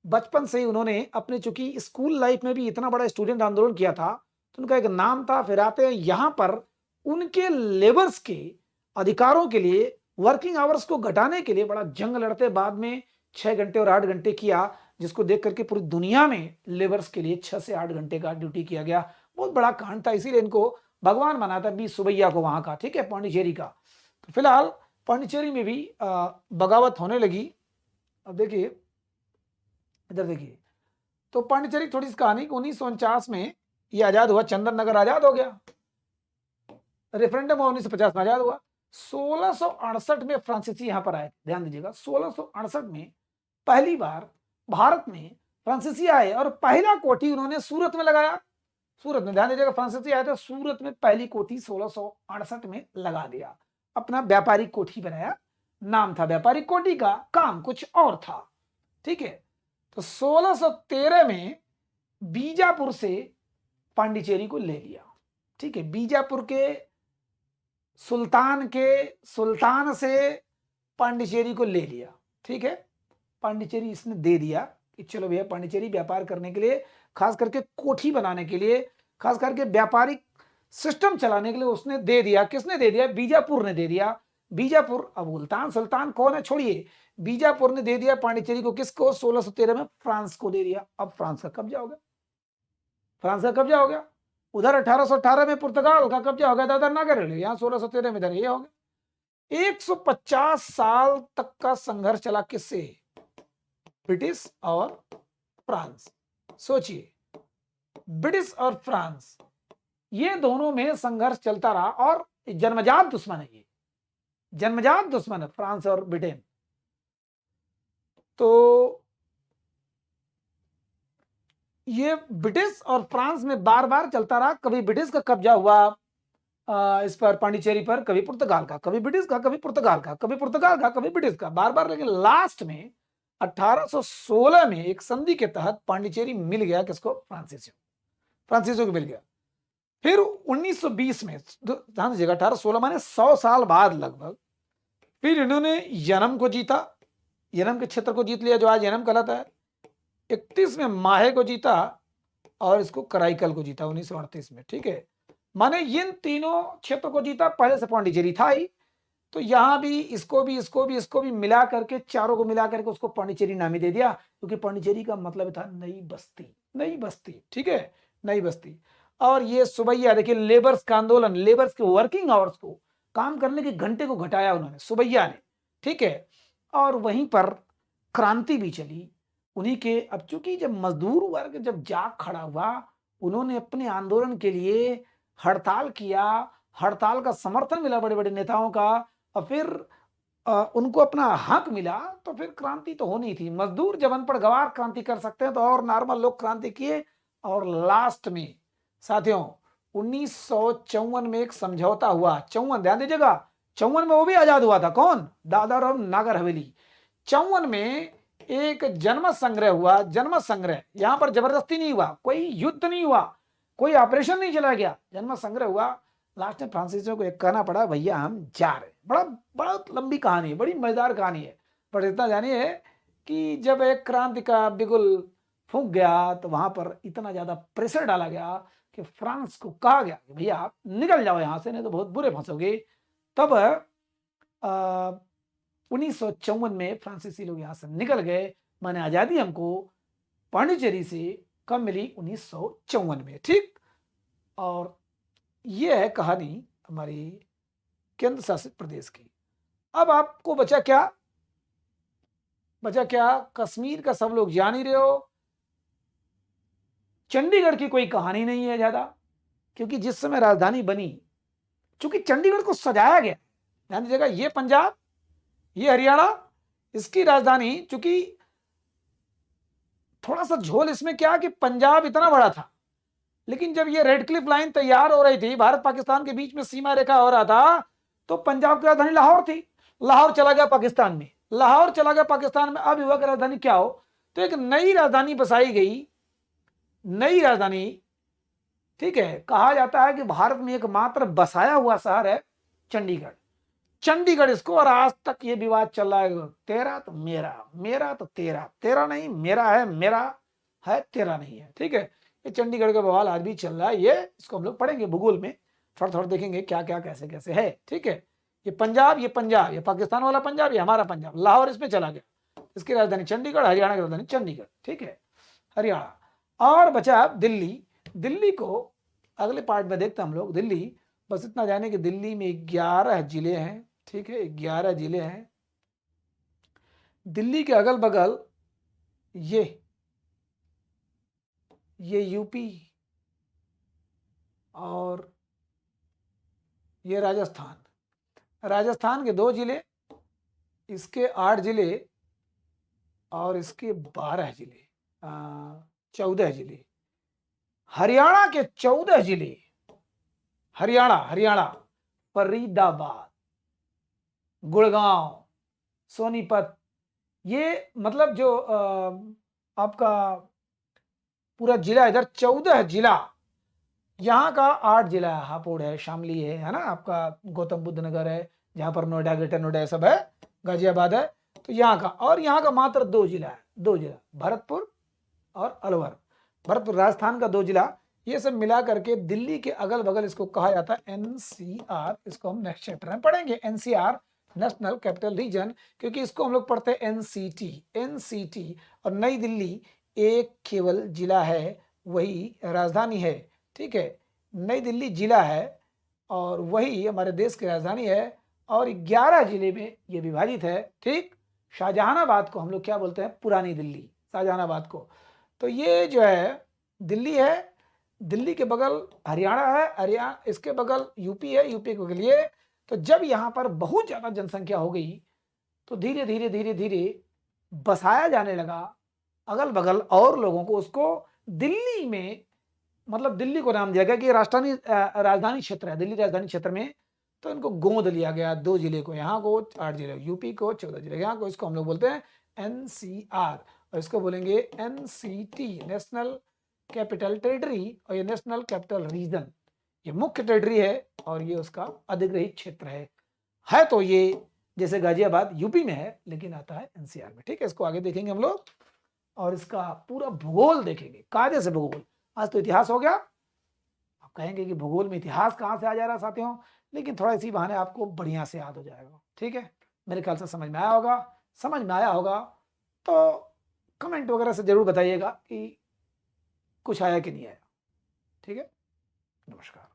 Speaker 1: बचपन से ही उन्होंने अपने, चूंकि स्कूल लाइफ में भी इतना बड़ा स्टूडेंट आंदोलन किया था, तो उनका एक नाम था। फिर आते हैं यहां पर उनके लेबर्स के अधिकारों के लिए, वर्किंग आवर्स को घटाने के लिए बड़ा जंग लड़ते, बाद में 6 घंटे और 8 घंटे किया, जिसको देख करके पूरी दुनिया में लेबर्स के लिए 6 से 8 घंटे का ड्यूटी किया गया। बहुत बड़ा कांड था, इसीलिए इनको भगवान माना था बी सुबैया को वहां का। ठीक है, पांडिचेरी का। तो फिलहाल पांडिचेरी में भी बगावत होने लगी। अब देखिए इधर देखिए, तो पांडिचेरी थोड़ी सी कहानी, 1949 में ये आजाद हुआ, चंदन नगर आजाद हो गया, रेफरेंडम हुआ 1950 में आजाद हुआ। 1668 में फ्रांसीसी यहां पर आए, ध्यान दीजिएगा, 1668 में पहली बार भारत में फ्रांसीसी आए और पहला कोठी उन्होंने सूरत में लगाया। सूरत में, ध्यान दीजिएगा, फ्रांसीसी आए थे, सूरत में पहली कोठी 1668 में लगा दिया, अपना व्यापारिक कोठी बनाया। नाम था व्यापारिक कोठी का, काम कुछ और था। ठीक है, तो 1613 में बीजापुर से पांडिचेरी को ले लिया। ठीक है, बीजापुर के सुल्तान से पांडिचेरी को ले लिया। ठीक है, पांडिचेरी इसने दे दिया कि चलो भैया, पांडिचेरी व्यापार करने के लिए, खास करके कोठी बनाने के लिए, खास करके व्यापारिक सिस्टम चलाने के लिए उसने दे दिया। किसने दे दिया? बीजापुर ने दे दिया। बीजापुर, अब सुल्तान कौन है छोड़िए, बीजापुर ने दे दिया पांडिचेरी को। किसको? 1613 में फ्रांस को दे दिया। अब फ्रांस का कब्जा हो गया, फ्रांस का कब्जा हो गया। उधर 1818 में पुर्तगाल का कब्जा हो गया, दादर नगर, यहाँ 1613 में इधर ये हो गया। 150 साल तक का संघर्ष चला, किससे? ब्रिटिश और फ्रांस। सोचिए, ब्रिटिश और फ्रांस, ये दोनों में संघर्ष चलता रहा, और जन्मजात दुश्मन है, ये जन्मजात दुश्मन है फ्रांस और ब्रिटेन। तो ये ब्रिटिश और फ्रांस में बार बार चलता रहा। कभी ब्रिटिश का कब्जा हुआ इस पर, पांडिचेरी पर, कभी पुर्तगाल का, कभी ब्रिटिश का, कभी पुर्तगाल का, कभी पुर्तगाल का, कभी ब्रिटिश का, बार बार। लेकिन लास्ट में 1816 में एक संधि के तहत पांडिचेरी मिल गया किसको? फ्रांसीसियों को मिल गया। फिर 1920 में, ध्यान दीजिएगा, 1816 माने 100 साल बाद लगभग, फिर इन्होंने यनम को जीता, यनम के क्षेत्र को जीत लिया जो आज यनम कहलाता है। 31 में माहे को जीता और इसको कराईकल को जीता 1938 में। ठीक है, माने इन तीनों क्षेत्रों को जीता। पहले से पांडिचेरी था ही, तो यहां भी इसको भी मिला करके, चारों को मिला करके उसको पांडिचेरी नाम ही दे दिया, क्योंकि पांडिचेरी का मतलब था नई बस्ती, नई बस्ती। ठीक है, नई बस्ती। और ये सुबैया, देखिए, लेबर्स का आंदोलन, लेबर्स के वर्किंग आवर्स को, काम करने के घंटे को घटाया उन्होंने, सुबैया ने। ठीक है, और वहीं पर क्रांति भी चली उन्हीं के। अब चूंकि जब मजदूर वर्ग जब जाग खड़ा हुआ, उन्होंने अपने आंदोलन के लिए हड़ताल किया, हड़ताल का समर्थन मिला बड़े बड़े नेताओं का, और फिर उनको अपना हक मिला तो फिर क्रांति तो होनी थी। मजदूर जब अनपढ़ गवार क्रांति कर सकते हैं तो और नॉर्मल लोग क्रांति किए। और लास्ट में साथियों 1954 में एक समझौता हुआ। 54 ध्यान दीजिएगा, 54 में वो भी आजाद हुआ था। कौन? दादर और नागर हवेली। 54 में एक जनमत संग्रह हुआ। जनमत संग्रह, यहां पर जबरदस्ती नहीं हुआ, कोई युद्ध नहीं हुआ, कोई ऑपरेशन नहीं चला गया, जनमत संग्रह हुआ। लास्ट में फ्रांसीसियों को एक कहना पड़ा, भैया हम जा रहे। बड़ा बड़ा लंबी कहानी है, बड़ी मजेदार कहानी है। पर इतना जानिए कि जब एक क्रांति का बिगुल फूंक गया तो वहां पर इतना ज्यादा प्रेशर डाला गया कि फ्रांस को कहा गया कि भैया आप निकल जाओ यहां से, नहीं तो बहुत बुरे फंसोगे। तब 1954 में फ्रांसीसी लोग यहां से निकल गए। माने आजादी हमको पांडिचेरी से कब मिली? 1954 में। ठीक, और ये है कहानी हमारी केंद्र शासित प्रदेश की। अब आपको बचा क्या? बचा क्या? कश्मीर का सब लोग जान ही रहे हो। चंडीगढ़ की कोई कहानी नहीं है ज्यादा, क्योंकि जिस समय राजधानी बनी, चूंकि चंडीगढ़ को सजाया गया, ध्यान दीजिएगा, ये पंजाब, ये हरियाणा, इसकी राजधानी, चूंकि थोड़ा सा झोल इसमें क्या कि पंजाब इतना बड़ा था, लेकिन जब ये रेड क्लिफ लाइन तैयार हो रही थी, भारत पाकिस्तान के बीच में सीमा रेखा हो रहा था, तो पंजाब की राजधानी लाहौर थी। लाहौर चला गया पाकिस्तान में, लाहौर चला गया पाकिस्तान में। अब युवा की राजधानी क्या हो? तो एक नई राजधानी बसाई गई, नई राजधानी। ठीक है, कहा जाता है कि भारत में एकमात्र बसाया हुआ शहर है चंडीगढ़। चंडीगढ़ इसको, और आज तक ये विवाद चल रहा है, तेरा तो मेरा, मेरा तो तेरा, तेरा नहीं मेरा है, मेरा है तेरा नहीं है। ठीक है, ये चंडीगढ़ का बवाल आज भी चल रहा है। ये इसको हम लोग पढ़ेंगे भूगोल में, थोड़ा थोड़ा देखेंगे क्या क्या कैसे कैसे है। ठीक है, ये पंजाब, ये पंजाब, ये पाकिस्तान वाला पंजाब, ये हमारा पंजाब, लाहौर इसमें चला गया। इसकी राजधानी चंडीगढ़, हरियाणा की राजधानी चंडीगढ़। ठीक है, हरियाणा। और बचा दिल्ली। दिल्ली को अगले पार्ट में देखते हम लोग। दिल्ली, बस इतना जाने कि दिल्ली में 11 जिले हैं। ठीक है, 11 जिले हैं। दिल्ली के अगल बगल ये यूपी और ये राजस्थान। राजस्थान के 2 जिले, इसके 8 जिले और इसके 12 जिले, 14 जिले। हरियाणा के 14 जिले, हरियाणा फरीदाबाद, गुड़गांव, सोनीपत, ये मतलब जो आपका पूरा जिला, इधर 14 जिला। यहाँ का 8 जिला है, हापुड़ है, शामली है ना, आपका गौतम बुद्ध नगर है, जहां पर नोएडा, ग्रेटर नोएडा सब है, गाजियाबाद है। तो यहाँ का, और यहाँ का मात्र 2 जिला है, 2 जिला, भरतपुर और अलवर। भरतपुर राजस्थान का 2 जिला। ये सब मिला करके दिल्ली के अगल बगल इसको कहा जाता है एनसीआर। इसको हम नेक्स्ट चैप्टर में पढ़ेंगे, एनसीआर, नेशनल कैपिटल रीजन, क्योंकि इसको हम लोग पढ़ते हैं एनसीटी। और नई दिल्ली एक केवल जिला है, वही राजधानी है। ठीक है, नई दिल्ली जिला है और वही हमारे देश की राजधानी है, और 11 जिले में ये विभाजित है। ठीक, शाहजहानाबाद को हम लोग क्या बोलते हैं? पुरानी दिल्ली, शाहजहानाबाद को। तो ये जो है दिल्ली है, दिल्ली के बगल हरियाणा है, हरियाणा इसके बगल यूपी है, यूपी के बगल ये। तो जब यहाँ पर बहुत ज्यादा जनसंख्या हो गई तो धीरे धीरे धीरे धीरे बसाया जाने लगा अगल बगल और लोगों को। उसको दिल्ली में, मतलब दिल्ली को नाम दिया गया कि राजधानी क्षेत्र है, दिल्ली राजधानी क्षेत्र में। तो इनको गोंद लिया गया, 2 जिले को, यहाँ को 8 जिले, यूपी को 14 जिले, यहाँ को। इसको हम लोग बोलते हैं एनसीआर, और इसको बोलेंगे एनसीटी, नेशनल कैपिटल टेरिटरी, और ये नेशनल कैपिटल रीजन, ये मुख्य टेरिटरी है और ये उसका अधिग्रहित क्षेत्र है। तो ये जैसे गाजियाबाद यूपी में है, लेकिन आता है एनसीआर में। ठीक है, इसको आगे देखेंगे हम लोग, और इसका पूरा भूगोल देखेंगे, कायदे से भूगोल। आज तो इतिहास हो गया, आप कहेंगे कि भूगोल में इतिहास कहाँ से आ जा रहा है साथियों, लेकिन थोड़ा इसी बहाने आपको बढ़िया से याद हो जाएगा। ठीक है, मेरे ख्याल से समझ में आया होगा। समझ में आया होगा तो कमेंट वगैरह से जरूर बताइएगा कि कुछ आया कि नहीं आया। ठीक है, नमस्कार।